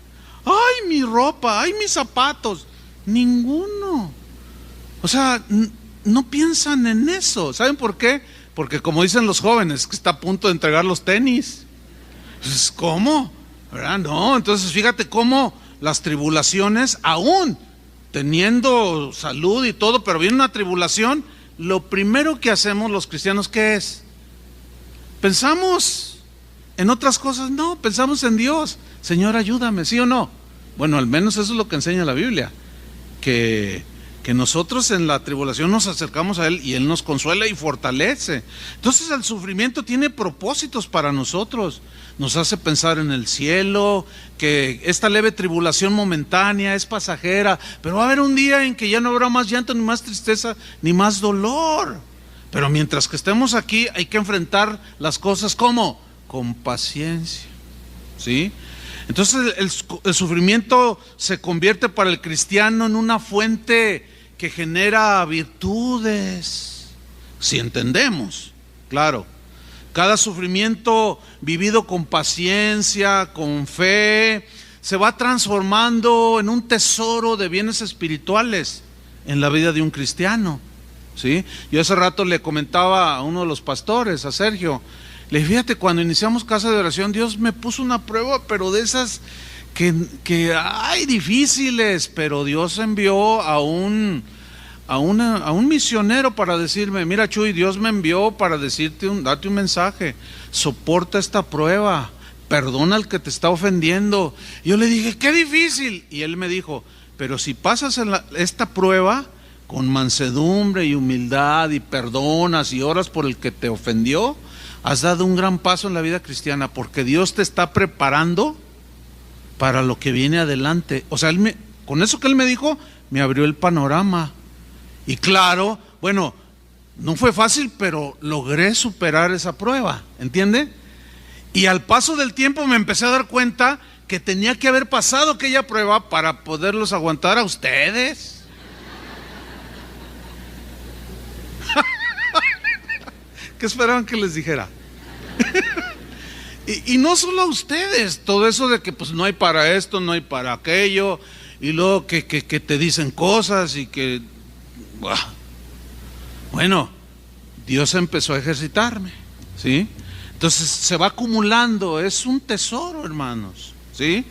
ay, mi ropa, ay, mis zapatos. Ninguno. O sea, no piensan en eso. ¿Saben por qué? Porque como dicen los jóvenes, que está a punto de entregar los tenis. Pues, ¿cómo? ¿Verdad? No, entonces fíjate cómo las tribulaciones, aún teniendo salud y todo, pero viene una tribulación, lo primero que hacemos los cristianos, ¿qué es? ¿Pensamos en otras cosas? No, pensamos en Dios. Señor, ayúdame, ¿sí o no? Bueno, al menos eso es lo que enseña la Biblia, que nosotros en la tribulación nos acercamos a Él y Él nos consuela y fortalece. Entonces el sufrimiento tiene propósitos para nosotros, nos hace pensar en el cielo, que esta leve tribulación momentánea es pasajera, pero va a haber un día en que ya no habrá más llanto, ni más tristeza, ni más dolor. Pero mientras que estemos aquí hay que enfrentar las cosas, ¿cómo? Con paciencia, ¿sí? Entonces el sufrimiento se convierte para el cristiano en una fuente que genera virtudes, si entendemos, claro. Cada sufrimiento vivido con paciencia, con fe, se va transformando en un tesoro de bienes espirituales en la vida de un cristiano, ¿sí? Yo hace rato le comentaba a uno de los pastores, a Sergio, le dije, fíjate, cuando iniciamos Casa de Oración, Dios me puso una prueba, pero de esas que hay difíciles, pero Dios envió a un misionero para decirme, mira, Chuy, Dios me envió para darte un mensaje, soporta esta prueba, perdona al que te está ofendiendo. Y yo le dije, qué difícil, y él me dijo, pero si pasas esta prueba con mansedumbre y humildad y perdonas y oras por el que te ofendió, has dado un gran paso en la vida cristiana, porque Dios te está preparando para lo que viene adelante. O sea, con eso que él me dijo, me abrió el panorama. Y claro, bueno, no fue fácil, pero logré superar esa prueba, ¿entiende? Y al paso del tiempo me empecé a dar cuenta que tenía que haber pasado aquella prueba para poderlos aguantar a ustedes. ¿Qué esperaban que les dijera? y no solo a ustedes, todo eso de que pues no hay para esto, no hay para aquello, y luego que te dicen cosas y que... Bueno, Dios empezó a ejercitarme, ¿sí? Entonces se va acumulando, es un tesoro, hermanos, ¿sí?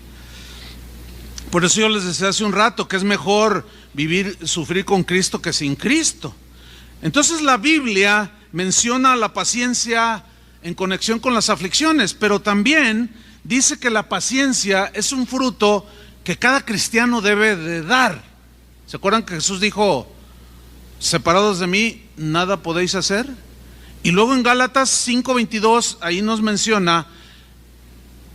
Por eso yo les decía hace un rato que es mejor sufrir con Cristo que sin Cristo. Entonces la Biblia menciona la paciencia en conexión con las aflicciones, pero también dice que la paciencia es un fruto que cada cristiano debe de dar. ¿Se acuerdan que Jesús dijo, separados de mí, nada podéis hacer? Y luego en Gálatas 5:22, ahí nos menciona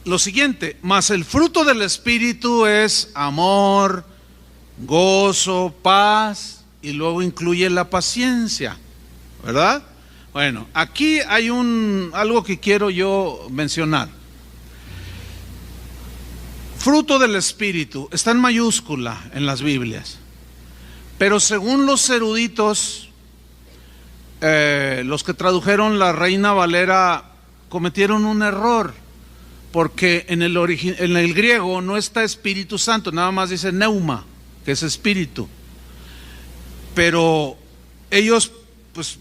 lo siguiente, mas el fruto del Espíritu es amor, gozo, paz, y luego incluye la paciencia, ¿verdad? Bueno, aquí hay algo que quiero yo mencionar. Fruto del Espíritu, está en mayúscula en las Biblias. Pero según los eruditos, los que tradujeron la Reina Valera, cometieron un error. Porque en el griego no está Espíritu Santo, nada más dice neuma, que es espíritu. Pero ellos, pues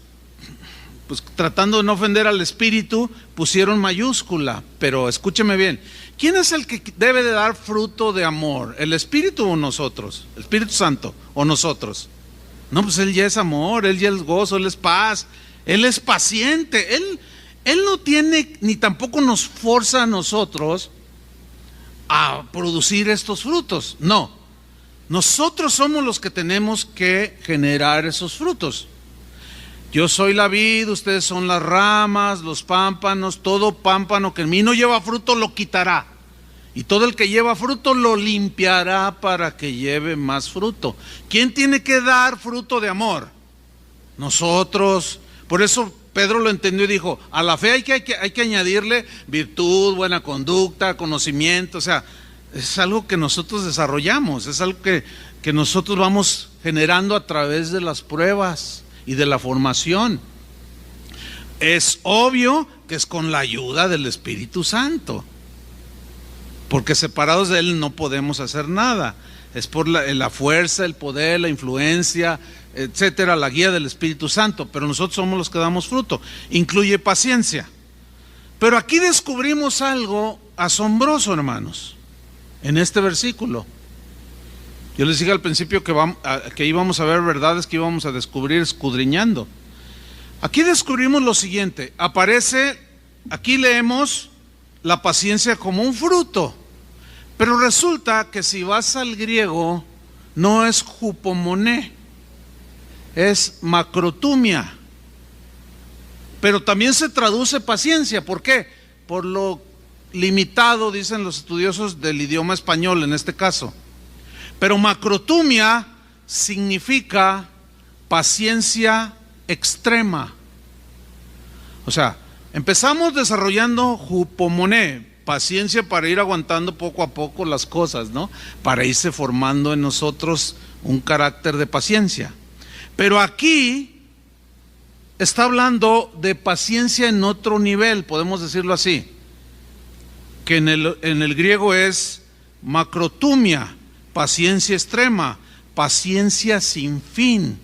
tratando de no ofender al Espíritu, pusieron mayúscula. Pero escúcheme bien, ¿quién es el que debe de dar fruto de amor? ¿El Espíritu o nosotros? ¿El Espíritu Santo o nosotros? No, pues Él ya es amor, Él ya es gozo, Él es paz, Él es paciente, Él no tiene, ni tampoco nos forza a nosotros a producir estos frutos. No, nosotros somos los que tenemos que generar esos frutos. Yo soy la vid, ustedes son las ramas, los pámpanos. Todo pámpano que en mí no lleva fruto lo quitará, y todo el que lleva fruto lo limpiará para que lleve más fruto. ¿Quién tiene que dar fruto de amor? Nosotros. Por eso Pedro lo entendió y dijo, a la fe hay que añadirle virtud, buena conducta, conocimiento. O sea, es algo que nosotros desarrollamos, es algo que nosotros vamos generando a través de las pruebas y de la formación. Es obvio que es con la ayuda del Espíritu Santo, porque separados de Él no podemos hacer nada. Es por la fuerza, el poder, la influencia, etcétera, la guía del Espíritu Santo. Pero nosotros somos los que damos fruto. Incluye paciencia. Pero aquí descubrimos algo asombroso, hermanos, en este versículo. Yo les dije al principio que íbamos a ver verdades que íbamos a descubrir escudriñando. Aquí descubrimos lo siguiente. Aquí leemos la paciencia como un fruto. Pero resulta que si vas al griego, no es hupomoné, es macrotumia. Pero también se traduce paciencia. ¿Por qué? Por lo limitado, dicen los estudiosos del idioma español en este caso. Pero macrotumia significa paciencia extrema. O sea, empezamos desarrollando hupomoné, paciencia para ir aguantando poco a poco las cosas, ¿no? Para irse formando en nosotros un carácter de paciencia. Pero aquí está hablando de paciencia en otro nivel, podemos decirlo así, que en el griego es macrotumia, paciencia extrema, paciencia sin fin,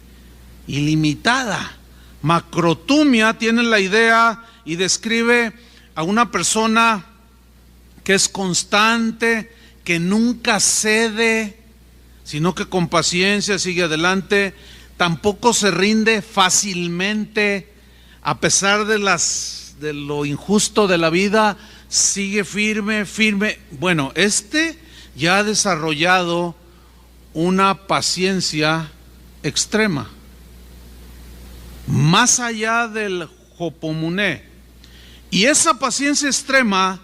ilimitada. Macrotumia tiene la idea y describe a una persona que es constante, que nunca cede, sino que con paciencia sigue adelante. Tampoco se rinde fácilmente, a pesar de lo injusto de la vida, sigue firme. Bueno, ya ha desarrollado una paciencia extrema, más allá del hopomuné. Y esa paciencia extrema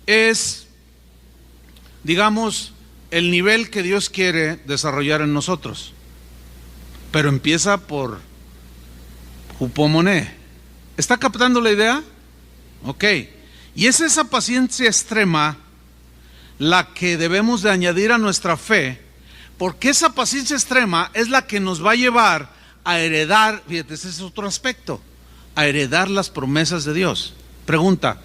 es, digamos, el nivel que Dios quiere desarrollar en nosotros. Pero empieza por hupomoné. ¿Está captando la idea? Ok. Y es esa paciencia extrema la que debemos de añadir a nuestra fe, porque esa paciencia extrema es la que nos va a llevar a heredar, fíjate, ese es otro aspecto, a heredar las promesas de Dios. Pregunta,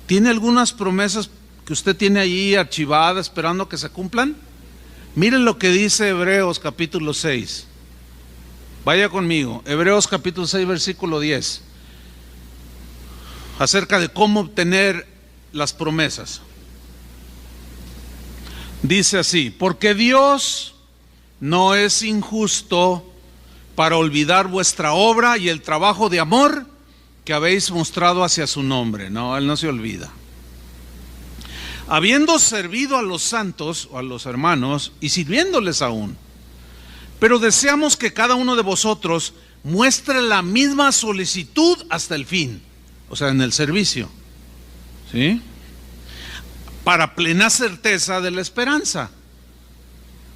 ¿tiene algunas promesas que usted tiene ahí archivadas esperando que se cumplan? Miren lo que dice Hebreos capítulo 6. Vaya conmigo, Hebreos capítulo 6, versículo 10, acerca de cómo obtener las promesas. Dice así: porque Dios no es injusto para olvidar vuestra obra y el trabajo de amor que habéis mostrado hacia su nombre. No, Él no se olvida. Habiendo servido a los santos o a los hermanos y sirviéndoles aún, pero deseamos que cada uno de vosotros muestre la misma solicitud hasta el fin, o sea, en el servicio, ¿sí? Para plena certeza de la esperanza,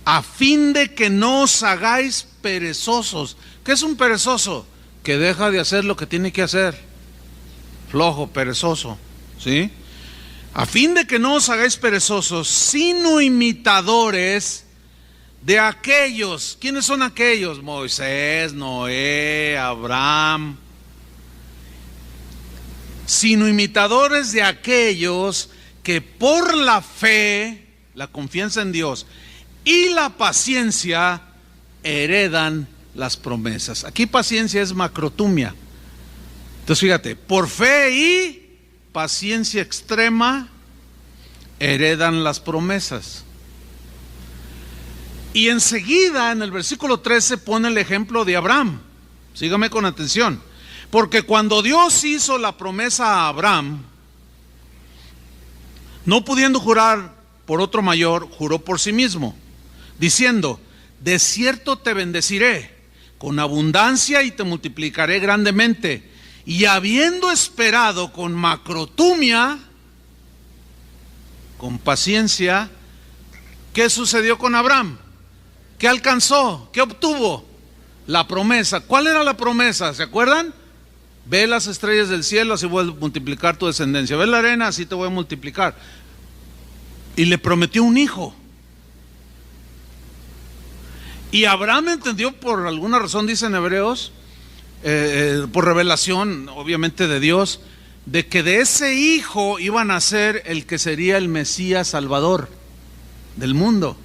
a fin de que no os hagáis perezosos. ¿Qué es un perezoso? Que deja de hacer lo que tiene que hacer. Flojo, perezoso, ¿sí? a fin de que no os hagáis perezosos, sino imitadores de aquellos. ¿Quiénes son aquellos? Moisés, Noé, Abraham. Sino imitadores de aquellos que por la fe, la confianza en Dios y la paciencia heredan las promesas. Aquí paciencia es macrotumia. Entonces fíjate, por fe y paciencia extrema heredan las promesas. Y enseguida en el versículo 13 pone el ejemplo de Abraham. Sígame con atención. Porque cuando Dios hizo la promesa a Abraham, no pudiendo jurar por otro mayor, juró por sí mismo, diciendo: de cierto te bendeciré con abundancia y te multiplicaré grandemente. Y habiendo esperado con macrotumia, con paciencia, ¿qué sucedió con Abraham? ¿Qué alcanzó? ¿Qué obtuvo? La promesa. ¿Cuál era la promesa? ¿Se acuerdan? Ve las estrellas del cielo, así voy a multiplicar tu descendencia. Ve la arena, así te voy a multiplicar. Y le prometió un hijo. Y Abraham entendió, por alguna razón, dicen Hebreos, por revelación, obviamente de Dios, de que de ese hijo iba a nacer el que sería el Mesías Salvador del mundo.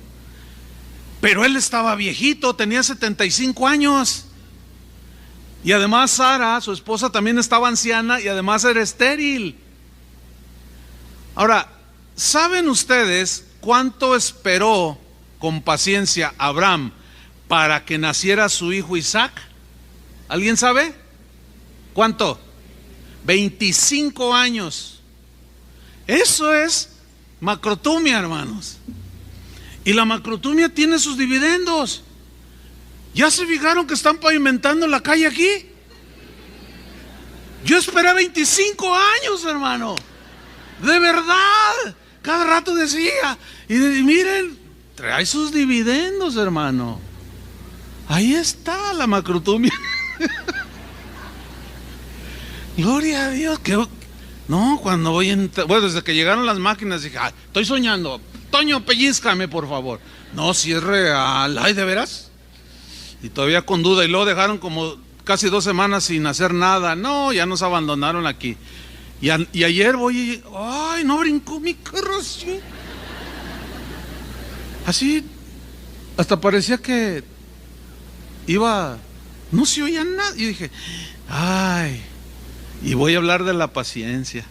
Pero él estaba viejito, tenía 75 años. Y además Sara, su esposa, también estaba anciana y además era estéril. Ahora, ¿saben ustedes cuánto esperó con paciencia Abraham para que naciera su hijo Isaac? ¿Alguien sabe? ¿Cuánto? 25 años. Eso es macrotumia, hermanos. Y la macrotumia tiene sus dividendos. ¿Ya se fijaron que están pavimentando la calle aquí? Yo esperé 25 años, hermano. De verdad. Cada rato decía. Y miren, trae sus dividendos, hermano. Ahí está la macrotumia. Gloria a Dios. No, cuando voy bueno, desde que llegaron las máquinas dije: estoy soñando. Toño, pellízcame, por favor. No, si es real. Ay, ¿de veras? Y todavía con duda. Y luego dejaron como casi 2 semanas sin hacer nada. No, ya nos abandonaron aquí. Y ayer voy y... ay, no brincó mi carro así. Así. Hasta parecía que iba... no se oía nada. Y dije: ay. Y voy a hablar de la paciencia.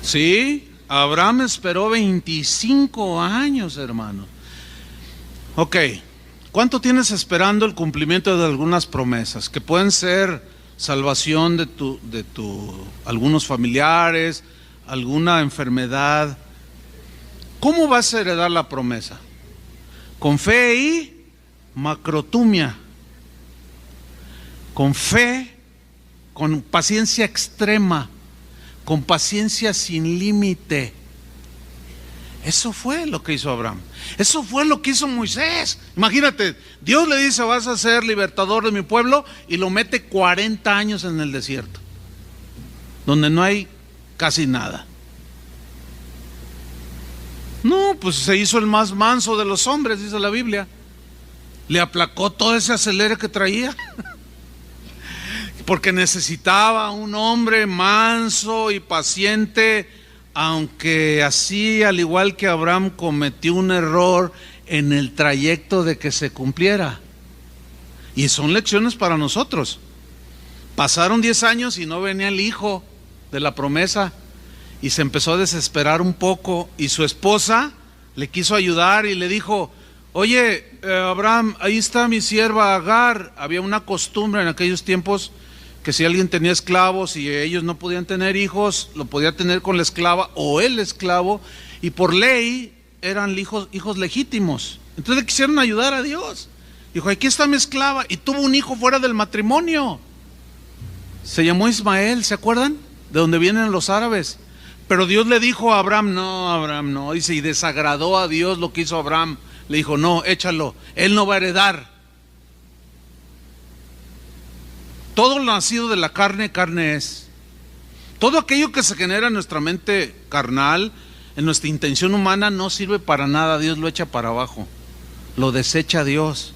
Sí, Abraham esperó 25 años, hermano. Ok. ¿Cuánto tienes esperando el cumplimiento de algunas promesas? Que pueden ser salvación de algunos familiares, alguna enfermedad. ¿Cómo vas a heredar la promesa? Con fe y macrotumia. Con fe, con paciencia extrema, con paciencia sin límite. Eso fue lo que hizo Abraham. Eso fue lo que hizo Moisés. Imagínate, Dios le dice: vas a ser libertador de mi pueblo, y lo mete 40 años en el desierto, donde no hay casi nada. No, pues se hizo el más manso de los hombres, dice la Biblia. Le aplacó todo ese acelere que traía. Porque necesitaba un hombre manso y paciente, aunque así, al igual que Abraham, cometió un error en el trayecto de que se cumpliera. Y son lecciones para nosotros. Pasaron 10 años y no venía el hijo de la promesa, y se empezó a desesperar un poco, y su esposa le quiso ayudar y le dijo: oye, Abraham, ahí está mi sierva Agar. Había una costumbre en aquellos tiempos que si alguien tenía esclavos y ellos no podían tener hijos, lo podía tener con la esclava o el esclavo, y por ley eran hijos legítimos. Entonces le quisieron ayudar a Dios. Dijo: aquí está mi esclava, y tuvo un hijo fuera del matrimonio. Se llamó Ismael, ¿se acuerdan? De donde vienen los árabes. Pero Dios le dijo a Abraham: no, Abraham, no. Dice, y desagradó a Dios lo que hizo Abraham. Le dijo: no, échalo, él no va a heredar. Todo lo nacido de la carne, carne es. Todo aquello que se genera en nuestra mente carnal, en nuestra intención humana, no sirve para nada. Dios lo echa para abajo, lo desecha Dios.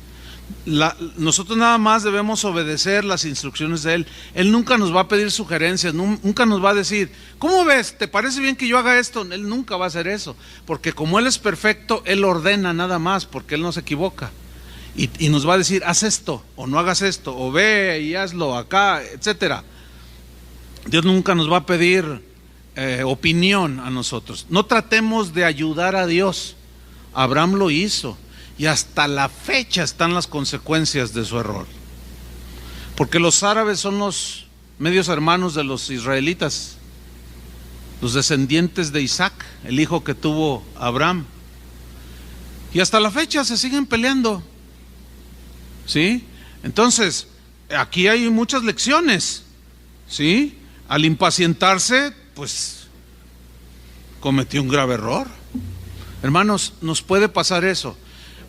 Nosotros nada más debemos obedecer las instrucciones de Él. Él nunca nos va a pedir sugerencias, nunca nos va a decir, ¿cómo ves? ¿Te parece bien que yo haga esto? Él nunca va a hacer eso, porque como Él es perfecto, Él ordena nada más, porque Él no se equivoca. Y nos va a decir, haz esto, o no hagas esto, o ve y hazlo acá, etcétera. Dios nunca nos va a pedir opinión a nosotros. No tratemos de ayudar a Dios. Abraham lo hizo. Y hasta la fecha están las consecuencias de su error. Porque los árabes son los medios hermanos de los israelitas, los descendientes de Isaac, el hijo que tuvo Abraham. Y hasta la fecha se siguen peleando. ¿Sí? Entonces, aquí hay muchas lecciones. ¿Sí? Al impacientarse, pues cometió un grave error. Hermanos, nos puede pasar eso.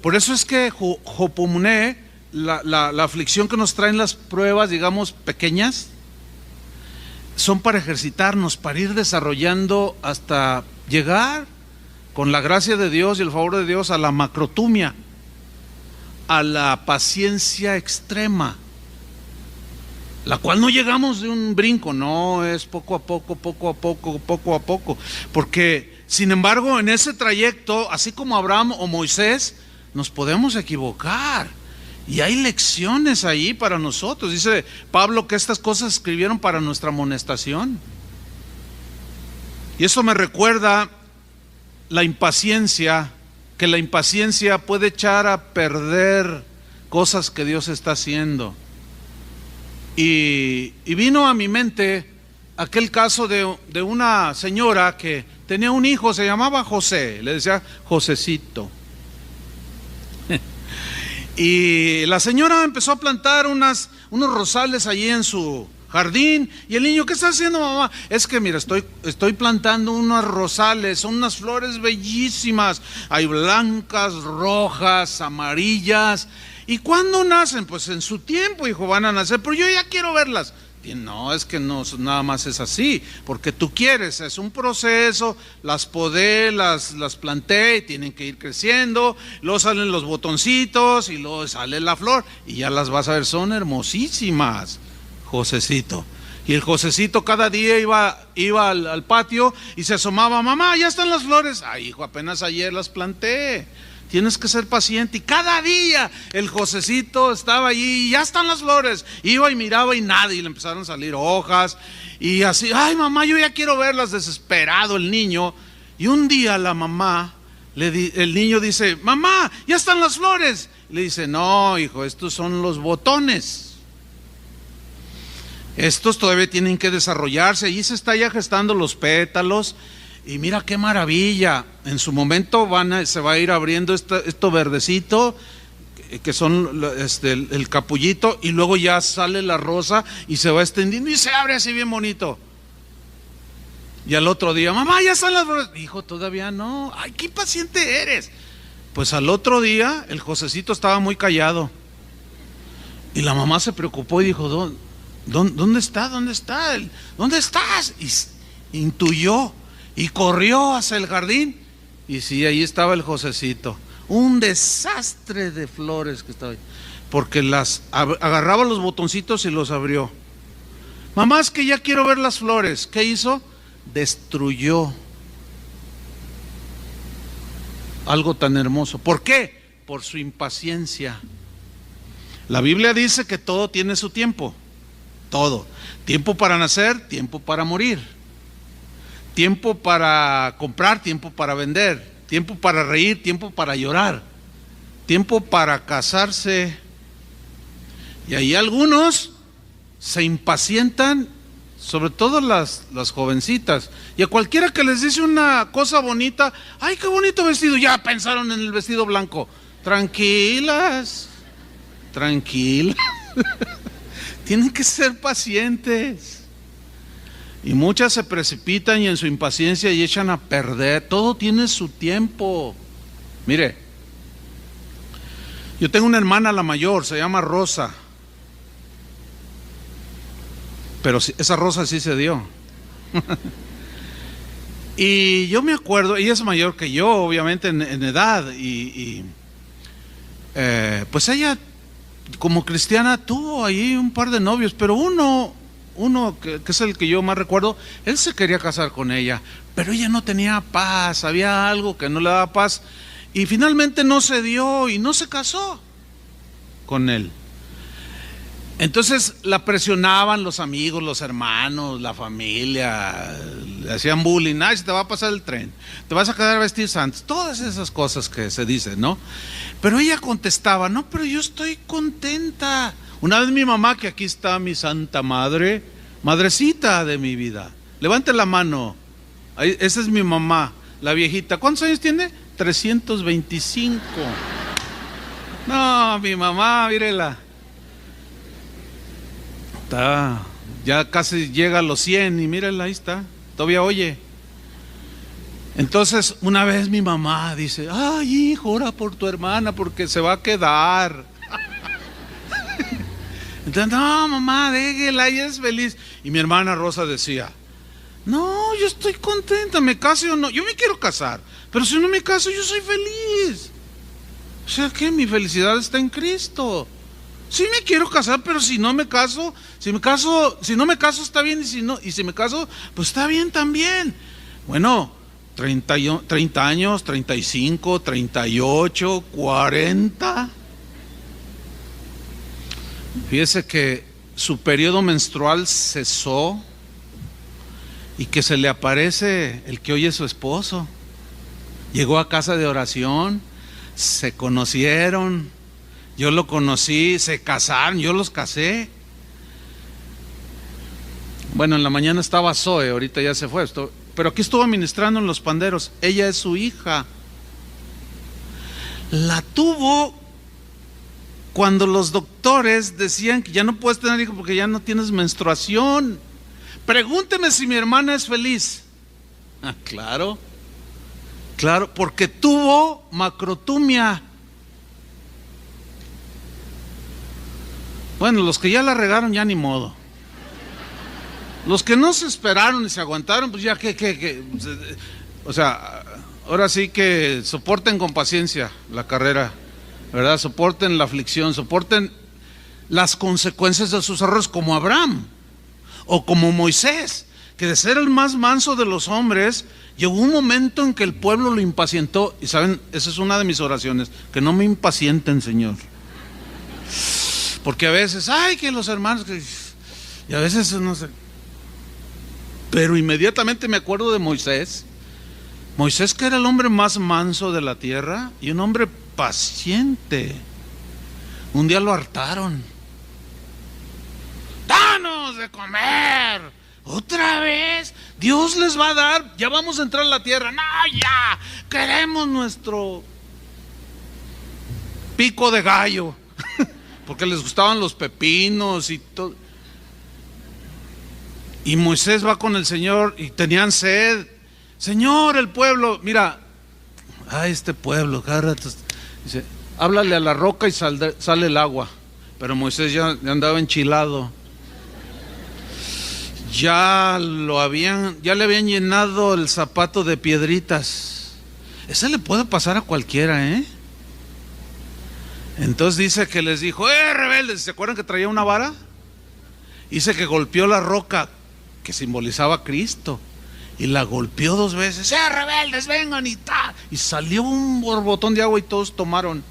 Por eso es que Jopumné, la aflicción que nos traen las pruebas, digamos, pequeñas, son para ejercitarnos, para ir desarrollando hasta llegar, con la gracia de Dios y el favor de Dios, a la macrotumia, a la paciencia extrema, la cual no llegamos de un brinco, no, es poco a poco, porque sin embargo en ese trayecto, así como Abraham o Moisés, nos podemos equivocar y hay lecciones ahí para nosotros. Dice Pablo que estas cosas escribieron para nuestra amonestación. Y eso me recuerda la impaciencia, que la impaciencia puede echar a perder cosas que Dios está haciendo. Y vino a mi mente aquel caso de una señora que tenía un hijo, se llamaba José, le decía Josecito. Y la señora empezó a plantar unos rosales allí en su jardín. Y el niño, ¿qué está haciendo, mamá? Es que mira, estoy plantando unos rosales, son unas flores bellísimas. Hay blancas, rojas, amarillas. ¿Y cuándo nacen? Pues en su tiempo, hijo, van a nacer, pero yo ya quiero verlas. Y no, es que no, nada más es así, porque tú quieres, es un proceso, las podé, las planté y tienen que ir creciendo, luego salen los botoncitos y luego sale la flor y ya las vas a ver, son hermosísimas, Josecito. Y el Josecito cada día iba al patio y se asomaba, mamá, ya están las flores. Ay, hijo, apenas ayer las planté. Tienes que ser paciente. Y cada día el Josecito estaba allí y ya están las flores. Iba y miraba y nada, y le empezaron a salir hojas. Y así, ay mamá, yo ya quiero verlas, desesperado el niño. Y un día la mamá, el niño dice, mamá, ya están las flores. Le dice, no hijo, estos son los botones. Estos todavía tienen que desarrollarse. Allí se está ya gestando los pétalos. Y mira qué maravilla, en su momento se va a ir abriendo esto verdecito, que son el capullito, y luego ya sale la rosa y se va extendiendo y se abre así bien bonito. Y al otro día, mamá, ya están las flores. Hijo, todavía no. Ay, qué paciente eres. Pues al otro día el Josecito estaba muy callado. Y la mamá se preocupó y dijo, ¿dónde está? ¿Dónde está? ¿Dónde estás? Y intuyó. Y corrió hacia el jardín. Y sí, ahí estaba el Josecito. Un desastre de flores que estaba ahí. Porque agarraba los botoncitos y los abrió. Mamá, es que ya quiero ver las flores. ¿Qué hizo? Destruyó algo tan hermoso. ¿Por qué? Por su impaciencia. La Biblia dice que todo tiene su tiempo. Todo. Tiempo para nacer, tiempo para morir. Tiempo para comprar, tiempo para vender, tiempo para reír, tiempo para llorar, tiempo para casarse. Y ahí algunos se impacientan, sobre todo las jovencitas. Y a cualquiera que les dice una cosa bonita, ¡ay, qué bonito vestido! Ya pensaron en el vestido blanco. Tranquilas, tienen que ser pacientes. Y muchas se precipitan y en su impaciencia y echan a perder. Todo tiene su tiempo. Mire, yo tengo una hermana, la mayor, se llama Rosa. Pero esa Rosa sí se dio. Y yo me acuerdo, ella es mayor que yo, obviamente en edad, pues ella como cristiana tuvo ahí un par de novios, pero uno que es el que yo más recuerdo, él se quería casar con ella, pero ella no tenía paz, había algo que no le daba paz, y finalmente no se dio y no se casó con él. Entonces la presionaban los amigos, los hermanos, la familia, le hacían bullying, ay, se te va a pasar el tren, te vas a quedar vestidos antes, todas esas cosas que se dicen, ¿no? Pero ella contestaba, no, pero yo estoy contenta. Una vez mi mamá, que aquí está mi santa madre, madrecita de mi vida, levante la mano, esa es mi mamá, la viejita, ¿cuántos años tiene? 325. No, mi mamá, mírela. Está, ya casi llega a los 100 y mírala, ahí está, todavía oye. Entonces una vez mi mamá dice, ay hijo, ora por tu hermana porque se va a quedar. Entonces, no mamá, déjela, ella es feliz. Y mi hermana Rosa decía, no, yo estoy contenta, me case o no, yo me quiero casar, pero si no me caso yo soy feliz. O sea que mi felicidad está en Cristo. Sí me quiero casar, pero si no me caso, si no me caso está bien, y si me caso, pues está bien también. Bueno, 30 años, 35, 38, 40. Fíjese que su periodo menstrual cesó y que se le aparece el que hoy es su esposo. Llegó a casa de oración, se conocieron. Yo lo conocí, se casaron, yo los casé. Bueno, en la mañana estaba Zoe, ahorita ya se fue, pero aquí estuvo ministrando en Los Panderos. Ella es su hija. La tuvo cuando los doctores decían que ya no puedes tener hijos porque ya no tienes menstruación. Pregúnteme si mi hermana es feliz. Ah, claro, porque tuvo macrotumia. Bueno, los que ya la regaron, ya ni modo. Los que no se esperaron y se aguantaron, pues ya o sea, ahora sí que soporten con paciencia la carrera, ¿verdad? Soporten la aflicción, soporten las consecuencias de sus errores, como Abraham o como Moisés, que de ser el más manso de los hombres, llegó un momento en que el pueblo lo impacientó. Y saben, esa es una de mis oraciones, que no me impacienten, Señor. Porque a veces, ay, que los hermanos, y a veces no sé. Pero inmediatamente me acuerdo de Moisés. Moisés, que era el hombre más manso de la tierra y un hombre paciente. Un día lo hartaron. ¡Danos de comer! ¿Otra vez? Dios les va a dar, ya vamos a entrar a la tierra. No, ya, queremos nuestro pico de gallo. Porque les gustaban los pepinos y todo. Y Moisés va con el Señor y tenían sed. Señor, el pueblo, mira, este pueblo, cada rato, dice, háblale a la roca y sale el agua. Pero Moisés ya andaba enchilado. Ya le habían llenado el zapato de piedritas. Ese le puede pasar a cualquiera, ¿eh? Entonces dice que les dijo, rebeldes, ¿se acuerdan que traía una vara? Dice que golpeó la roca que simbolizaba a Cristo y la golpeó 2 veces. Rebeldes, vengan y salió un borbotón de agua y todos tomaron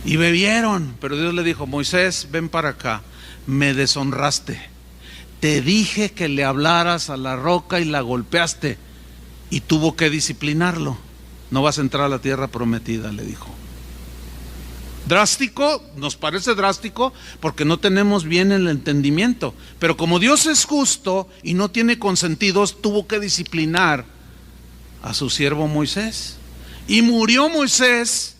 y bebieron. Pero Dios le dijo, Moisés, ven para acá, me deshonraste, te dije que le hablaras a la roca y la golpeaste y tuvo que disciplinarlo. No vas a entrar a la tierra prometida, le dijo. Drástico, nos parece drástico porque no tenemos bien el entendimiento, pero como Dios es justo y no tiene consentidos, tuvo que disciplinar a su siervo Moisés. Y murió Moisés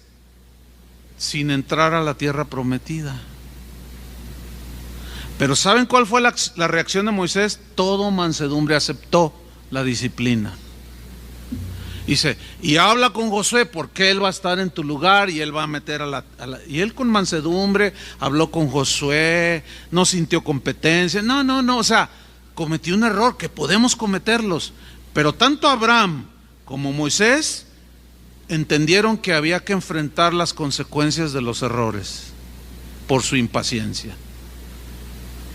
sin entrar a la tierra prometida. Pero ¿saben cuál fue la reacción de Moisés? Todo mansedumbre, aceptó la disciplina. Dice, y habla con Josué porque él va a estar en tu lugar y él va a meter y él con mansedumbre habló con Josué, no sintió competencia, no, o sea, cometió un error, que podemos cometerlos, pero tanto Abraham como Moisés entendieron que había que enfrentar las consecuencias de los errores por su impaciencia.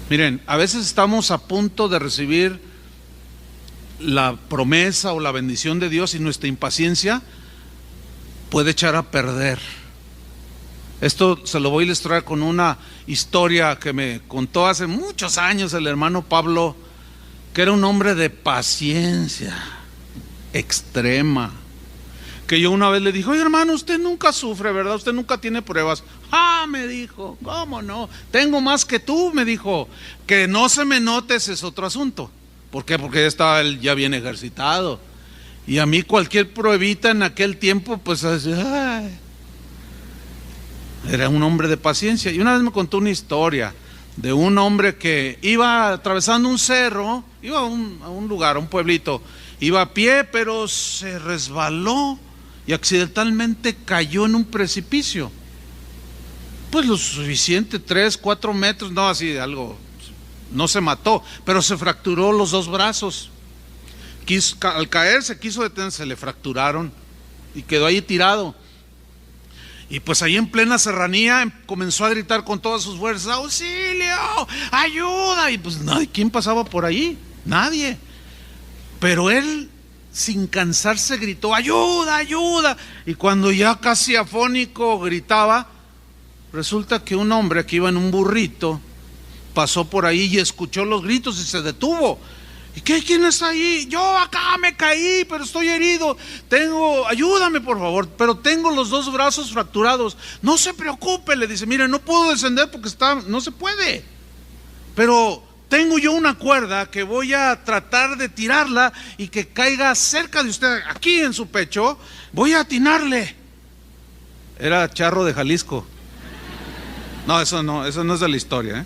Miren, a veces estamos a punto de recibir la promesa o la bendición de Dios y nuestra impaciencia puede echar a perder. Esto se lo voy a ilustrar con una historia que me contó hace muchos años el hermano Pablo, que era un hombre de paciencia extrema, que yo una vez le dije: oye hermano, usted nunca sufre, ¿verdad? Usted nunca tiene pruebas. Me dijo, ¿cómo no? Tengo más que tú, me dijo. Que no se me note, ese es otro asunto. ¿Por qué? Porque estaba él ya bien ejercitado. Y a mí cualquier pruebita en aquel tiempo, pues, era un hombre de paciencia. Y una vez me contó una historia de un hombre que iba atravesando un cerro, iba a un lugar, a un pueblito, iba a pie, pero se resbaló y accidentalmente cayó en un precipicio. Pues lo suficiente, 3, 4 metros, no así algo, no se mató, pero se fracturó los 2 brazos. Al caer se quiso detener, se le fracturaron y quedó ahí tirado. Y pues ahí en plena serranía comenzó a gritar con todas sus fuerzas: ¡auxilio! ¡Ayuda! Y pues nadie, ¿quién pasaba por ahí? Nadie. Pero él, sin cansarse, gritó: ¡ayuda! ¡Ayuda! Y cuando ya casi afónico gritaba, resulta que un hombre que iba en un burrito pasó por ahí y escuchó los gritos y se detuvo. ¿Y qué? ¿Quién está ahí? Yo acá me caí, pero estoy herido. Ayúdame por favor, pero tengo los 2 brazos fracturados. No se preocupe, le dice: mire, no puedo descender porque no se puede. Pero tengo yo una cuerda que voy a tratar de tirarla y que caiga cerca de usted, aquí en su pecho. Voy a atinarle. Era charro de Jalisco. No, eso no es de la historia, ¿eh?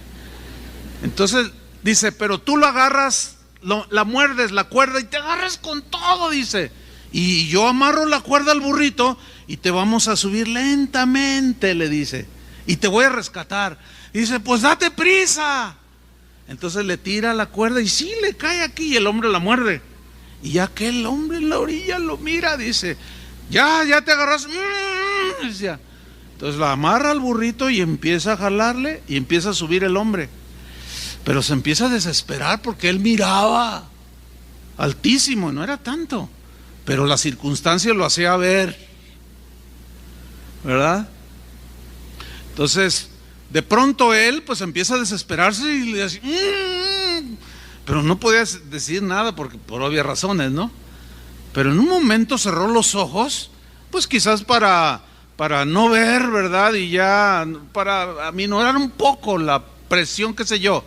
Entonces dice: pero tú lo agarras, la muerdes la cuerda y te agarras con todo, dice, y yo amarro la cuerda al burrito y te vamos a subir lentamente, le dice, y te voy a rescatar. Y dice: pues date prisa. Entonces le tira la cuerda y sí, le cae aquí y el hombre la muerde. Y aquel hombre en la orilla lo mira, dice: ya te agarras. Entonces la amarra al burrito y empieza a jalarle y empieza a subir el hombre. Pero se empieza a desesperar porque él miraba altísimo y no era tanto, pero la circunstancia lo hacía ver, ¿verdad? Entonces de pronto él pues empieza a desesperarse y le dice: pero no podía decir nada porque por obvias razones, ¿no? Pero en un momento cerró los ojos, pues quizás para no ver, ¿verdad? Y ya para aminorar un poco la presión, qué sé yo.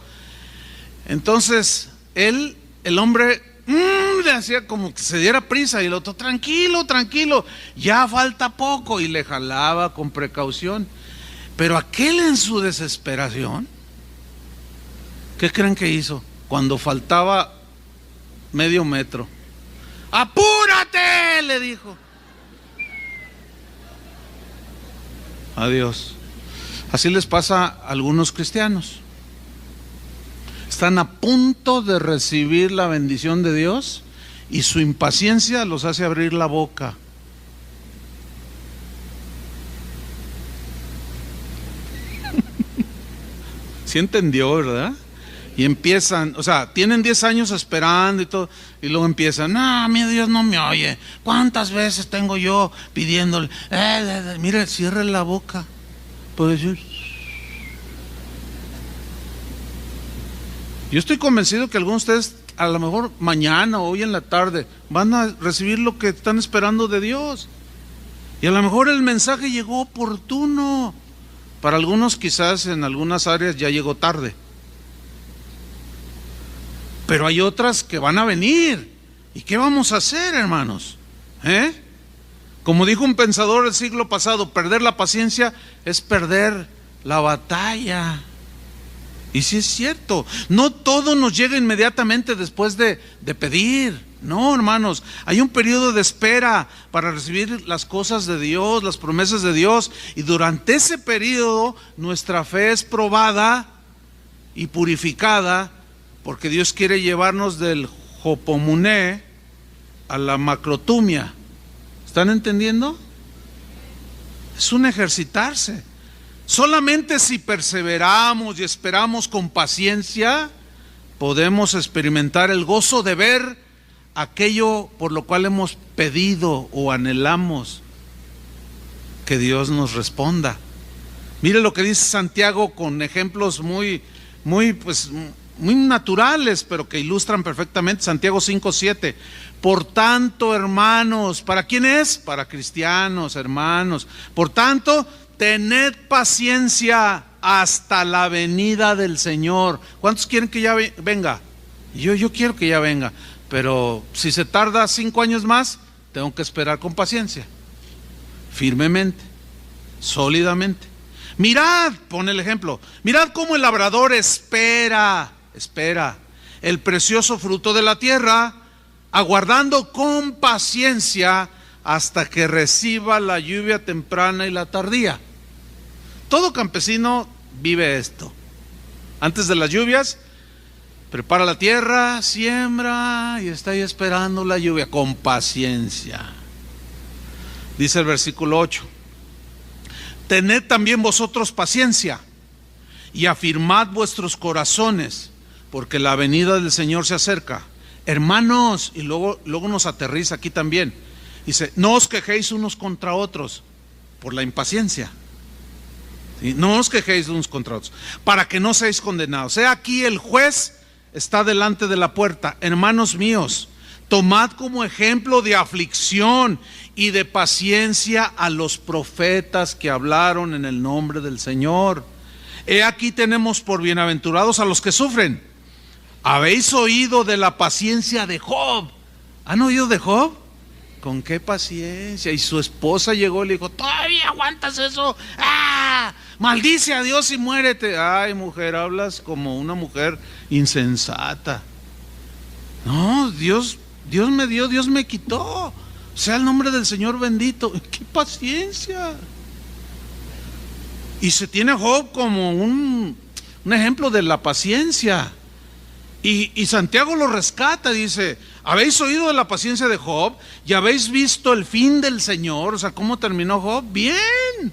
Entonces el hombre le hacía como que se diera prisa y el otro: tranquilo, ya falta poco, y le jalaba con precaución. Pero aquel, en su desesperación, ¿qué creen que hizo? Cuando faltaba medio metro: ¡apúrate!, le dijo. Adiós. Así les pasa a algunos cristianos. Están a punto de recibir la bendición de Dios y su impaciencia los hace abrir la boca. ¿Sí entendió, verdad? Y empiezan, o sea, tienen 10 años esperando y todo, y luego empiezan: no, mi Dios no me oye. ¿Cuántas veces tengo yo pidiéndole? Mire, cierre la boca. Puede decir. Yo estoy convencido que algunos de ustedes, a lo mejor mañana o hoy en la tarde, van a recibir lo que están esperando de Dios. Y a lo mejor el mensaje llegó oportuno. Para algunos quizás en algunas áreas ya llegó tarde. Pero hay otras que van a venir. ¿Y qué vamos a hacer, hermanos? Como dijo un pensador del siglo pasado: perder la paciencia es perder la batalla. Y sí es cierto, no todo nos llega inmediatamente después de pedir. No, hermanos, hay un periodo de espera para recibir las cosas de Dios, las promesas de Dios. Y durante ese periodo nuestra fe es probada y purificada Porque Dios quiere llevarnos del hopomuné a la macrotumia. ¿Están entendiendo? Es un ejercitarse. Solamente si perseveramos y esperamos con paciencia, podemos experimentar el gozo de ver aquello por lo cual hemos pedido o anhelamos que Dios nos responda. Mire lo que dice Santiago con ejemplos muy naturales, pero que ilustran perfectamente. Santiago 5:7. Por tanto, hermanos, ¿para quién es? Para cristianos, hermanos. Por tanto, tened paciencia hasta la venida del Señor. ¿Cuántos quieren que ya venga? Yo quiero que ya venga, pero si se tarda 5 años más, tengo que esperar con paciencia, firmemente, sólidamente. Mirad, pone el ejemplo, mirad cómo el labrador espera el precioso fruto de la tierra, aguardando con paciencia hasta que reciba la lluvia temprana y la tardía. Todo campesino vive esto. Antes de las lluvias, prepara la tierra, siembra y está ahí esperando la lluvia con paciencia. Dice el versículo 8: tened también vosotros paciencia y afirmad vuestros corazones, porque la venida del Señor se acerca. Hermanos, y luego nos aterriza aquí también. Dice, no os quejéis unos contra otros por la impaciencia. ¿Sí? No os quejéis unos contra otros, para que no seáis condenados. He aquí el juez está delante de la puerta. Hermanos míos, tomad como ejemplo de aflicción y de paciencia a los profetas que hablaron en el nombre del Señor. He aquí tenemos por bienaventurados a los que sufren. ¿Habéis oído de la paciencia de Job? ¿Han oído de Job? ¿Con qué paciencia? Y su esposa llegó y le dijo, ¿todavía aguantas eso? ¡Ah! Maldice a Dios y muérete. Ay, mujer, hablas como una mujer insensata. No, Dios me dio, Dios me quitó. Sea el nombre del Señor bendito. ¡Qué paciencia! Y se tiene a Job como un ejemplo de la paciencia. Y Santiago lo rescata, dice, ¿habéis oído de la paciencia de Job? ¿Y habéis visto el fin del Señor? O sea, ¿cómo terminó Job? Bien.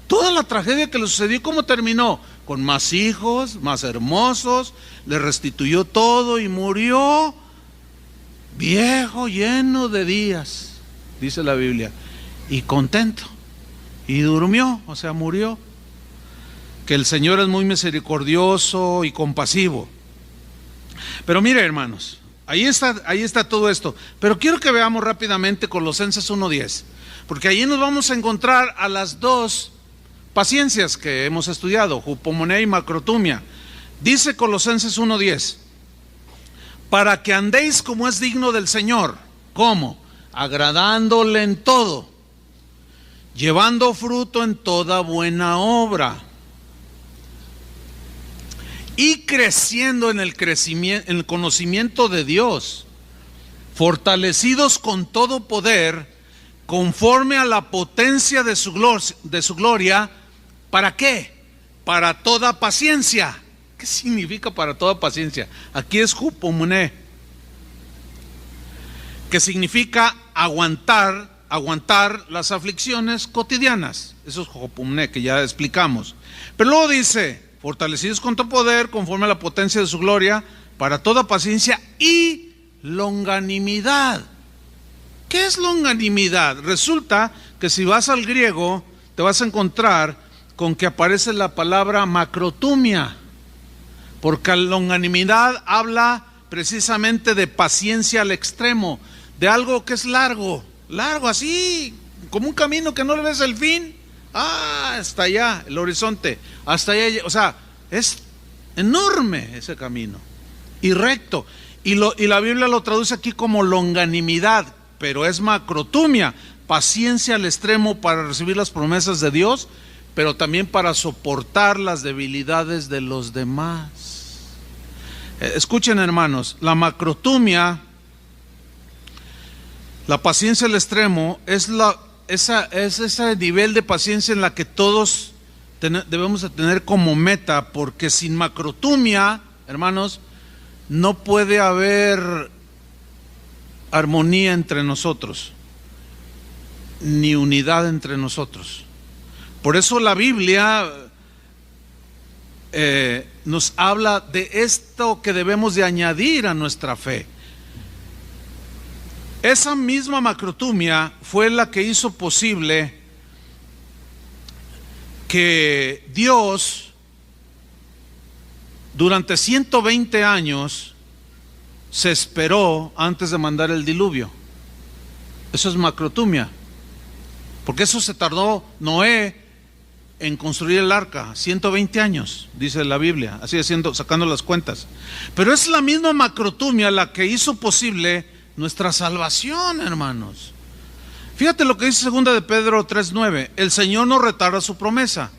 Toda la tragedia que le sucedió, ¿cómo terminó? Con más hijos, más hermosos, le restituyó todo y murió viejo, lleno de días, dice la Biblia, y contento. Y durmió, o sea, murió. Que el Señor es muy misericordioso y compasivo. Pero mire, hermanos, ahí está todo esto. Pero quiero que veamos rápidamente Colosenses 1:10, porque ahí nos vamos a encontrar a las dos paciencias que hemos estudiado, hupomoné y macrotumia. Dice Colosenses 1:10, para que andéis como es digno del Señor. ¿Cómo? Agradándole en todo, llevando fruto en toda buena obra, y creciendo en el conocimiento de Dios, fortalecidos con todo poder, conforme a la potencia de su gloria. ¿Para qué? Para toda paciencia. ¿Qué significa para toda paciencia? Aquí es hupomoné, que significa aguantar las aflicciones cotidianas. Eso es hupomoné, que ya explicamos. Pero luego dice, fortalecidos con todo poder, conforme a la potencia de su gloria, para toda paciencia y longanimidad. ¿Qué es longanimidad? Resulta que si vas al griego, te vas a encontrar con que aparece la palabra macrotumia, porque longanimidad habla precisamente de paciencia al extremo, de algo que es largo, así, como un camino que no le ves el fin. Hasta allá, el horizonte, hasta allá, o sea, es enorme ese camino, y recto, y la Biblia lo traduce aquí como longanimidad, pero es macrotumia, paciencia al extremo para recibir las promesas de Dios, pero también para soportar las debilidades de los demás. Escuchen, hermanos, la macrotumia, la paciencia al extremo, es ese nivel de paciencia en la que todos debemos de tener como meta, porque sin macrotumia, hermanos, no puede haber armonía entre nosotros, ni unidad entre nosotros. Por eso la Biblia nos habla de esto que debemos de añadir a nuestra fe. Esa misma macrotumia fue la que hizo posible que Dios durante 120 años se esperó antes de mandar el diluvio. Eso es macrotumia, porque eso se tardó Noé en construir el arca, 120 años, dice la Biblia, así sacando las cuentas. Pero es la misma macrotumia la que hizo posible nuestra salvación, hermanos. Fíjate lo que dice 2 de Pedro 3:9. El Señor no retarda su promesa,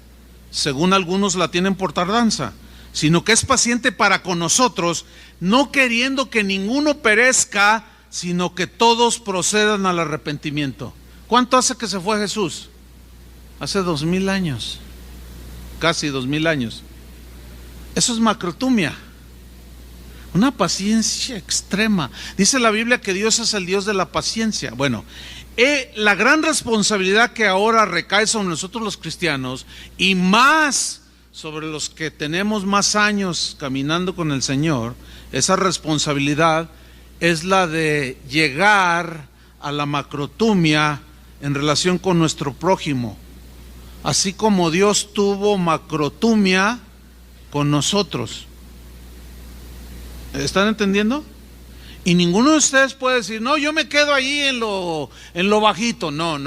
según algunos la tienen por tardanza, sino que es paciente para con nosotros, no queriendo que ninguno perezca, sino que todos procedan al arrepentimiento. ¿Cuánto hace que se fue Jesús? Hace 2000 años, casi 2000 años. Eso es macrotumia, una paciencia extrema. Dice la Biblia que Dios es el Dios de la paciencia. Bueno, la gran responsabilidad que ahora recae sobre nosotros los cristianos, y más sobre los que tenemos más años caminando con el Señor, esa responsabilidad es la de llegar a la macrotumia en relación con nuestro prójimo, así como Dios tuvo macrotumia con nosotros. ¿Están entendiendo? Y ninguno de ustedes puede decir, no, yo me quedo ahí en lo bajito. No,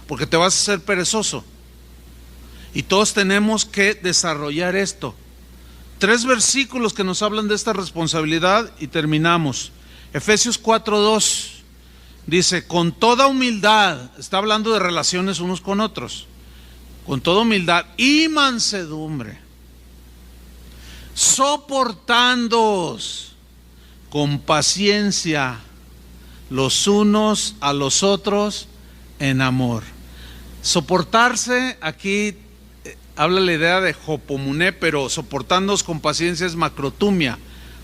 porque te vas a hacer perezoso. Y todos tenemos que desarrollar esto. 3 versículos que nos hablan de esta responsabilidad y terminamos. Efesios 4:2 dice, con toda humildad, está hablando de relaciones unos con otros, con toda humildad y mansedumbre, soportándoos con paciencia los unos a los otros en amor. Soportarse, aquí habla la idea de hopomuné, pero soportándoos con paciencia es macrotumia.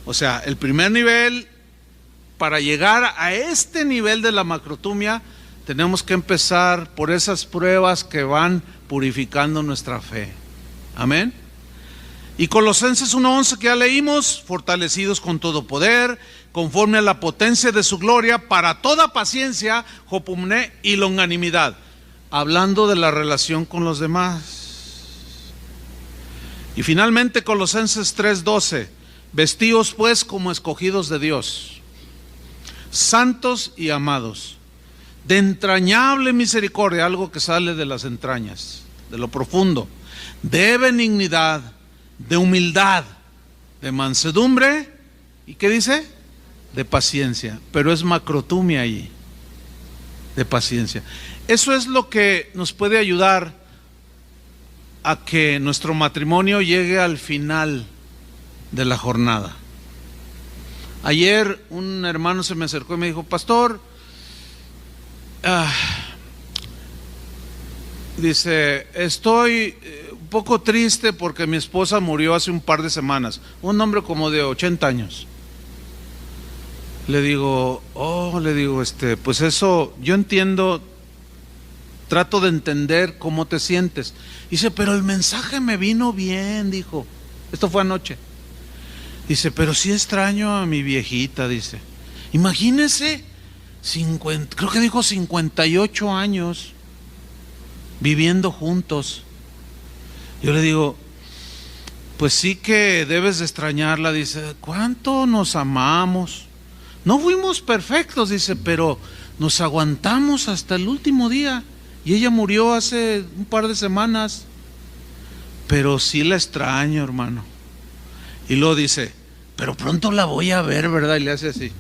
O sea, el primer nivel, para llegar a este nivel de la macrotumia, tenemos que empezar por esas pruebas que van purificando nuestra fe. Amén. Y Colosenses 1:11 que ya leímos, fortalecidos con todo poder, conforme a la potencia de su gloria, para toda paciencia, hopomuné y longanimidad, hablando de la relación con los demás. Y finalmente Colosenses 3:12, vestíos pues como escogidos de Dios, santos y amados, de entrañable misericordia, algo que sale de las entrañas, de lo profundo, de benignidad, de humildad, de mansedumbre, ¿y qué dice? De paciencia, pero es macrotumia allí, de paciencia. Eso es lo que nos puede ayudar a que nuestro matrimonio llegue al final de la jornada. Ayer un hermano se me acercó y me dijo, pastor, dice, estoy un poco triste porque mi esposa murió hace un par de semanas, un hombre como de 80 años. Le digo, pues eso, yo entiendo, trato de entender cómo te sientes. Dice, pero el mensaje me vino bien, dijo. Esto fue anoche. Dice, pero sí extraño a mi viejita, dice. Imagínese, creo que dijo 58 años viviendo juntos. Yo le digo, pues sí que debes de extrañarla. Dice, ¿cuánto nos amamos? No fuimos perfectos, dice, pero nos aguantamos hasta el último día. Y ella murió hace un par de semanas. Pero sí la extraño, hermano. Y luego dice, pero pronto la voy a ver, ¿verdad? Y le hace así,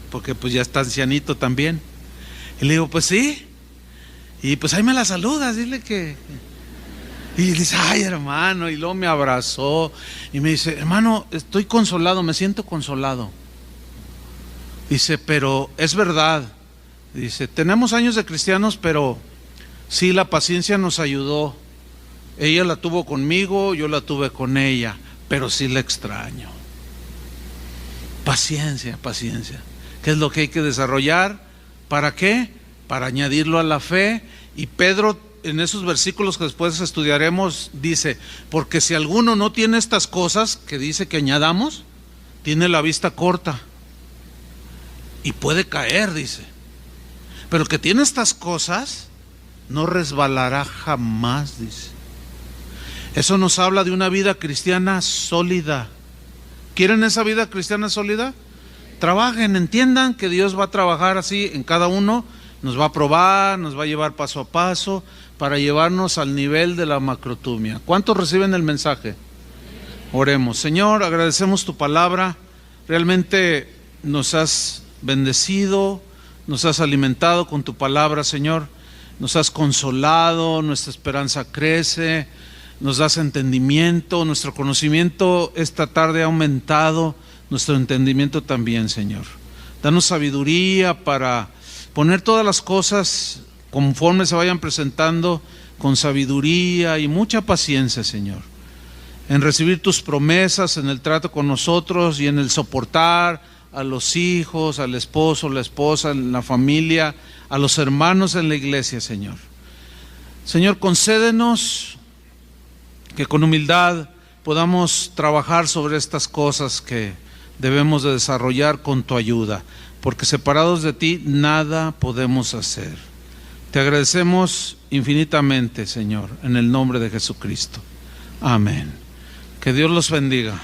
porque pues ya está ancianito también. Y le digo, pues sí. Y pues ahí me la saludas, dile que... Y dice, ay, hermano. Y luego me abrazó y me dice, hermano, estoy consolado, me siento consolado. Dice, pero es verdad. Dice, tenemos años de cristianos, pero sí, la paciencia nos ayudó. Ella la tuvo conmigo, yo la tuve con ella, pero sí la extraño. Paciencia, paciencia. ¿Qué es lo que hay que desarrollar? ¿Para qué? Para añadirlo a la fe. Y Pedro, en esos versículos que después estudiaremos, dice, porque si alguno no tiene estas cosas que dice que añadamos, tiene la vista corta y puede caer, dice. Pero el que tiene estas cosas no resbalará jamás, dice. Eso nos habla de una vida cristiana sólida. ¿Quieren esa vida cristiana sólida? Trabajen, entiendan que Dios va a trabajar así en cada uno, nos va a probar, nos va a llevar paso a paso para llevarnos al nivel de la macrotumia. ¿Cuántos reciben el mensaje? Oremos. Señor, agradecemos tu palabra, realmente nos has bendecido, nos has alimentado con tu palabra, Señor, nos has consolado, nuestra esperanza crece, nos das entendimiento, nuestro conocimiento esta tarde ha aumentado, nuestro entendimiento también, Señor. Danos sabiduría para poner todas las cosas conforme se vayan presentando con sabiduría y mucha paciencia, Señor, en recibir tus promesas, en el trato con nosotros y en el soportar a los hijos, al esposo, la esposa, en la familia, a los hermanos en la iglesia, Señor. Señor, concédenos que con humildad podamos trabajar sobre estas cosas que debemos de desarrollar con tu ayuda, porque separados de ti nada podemos hacer. Te agradecemos infinitamente, Señor, en el nombre de Jesucristo. Amén. Que Dios los bendiga.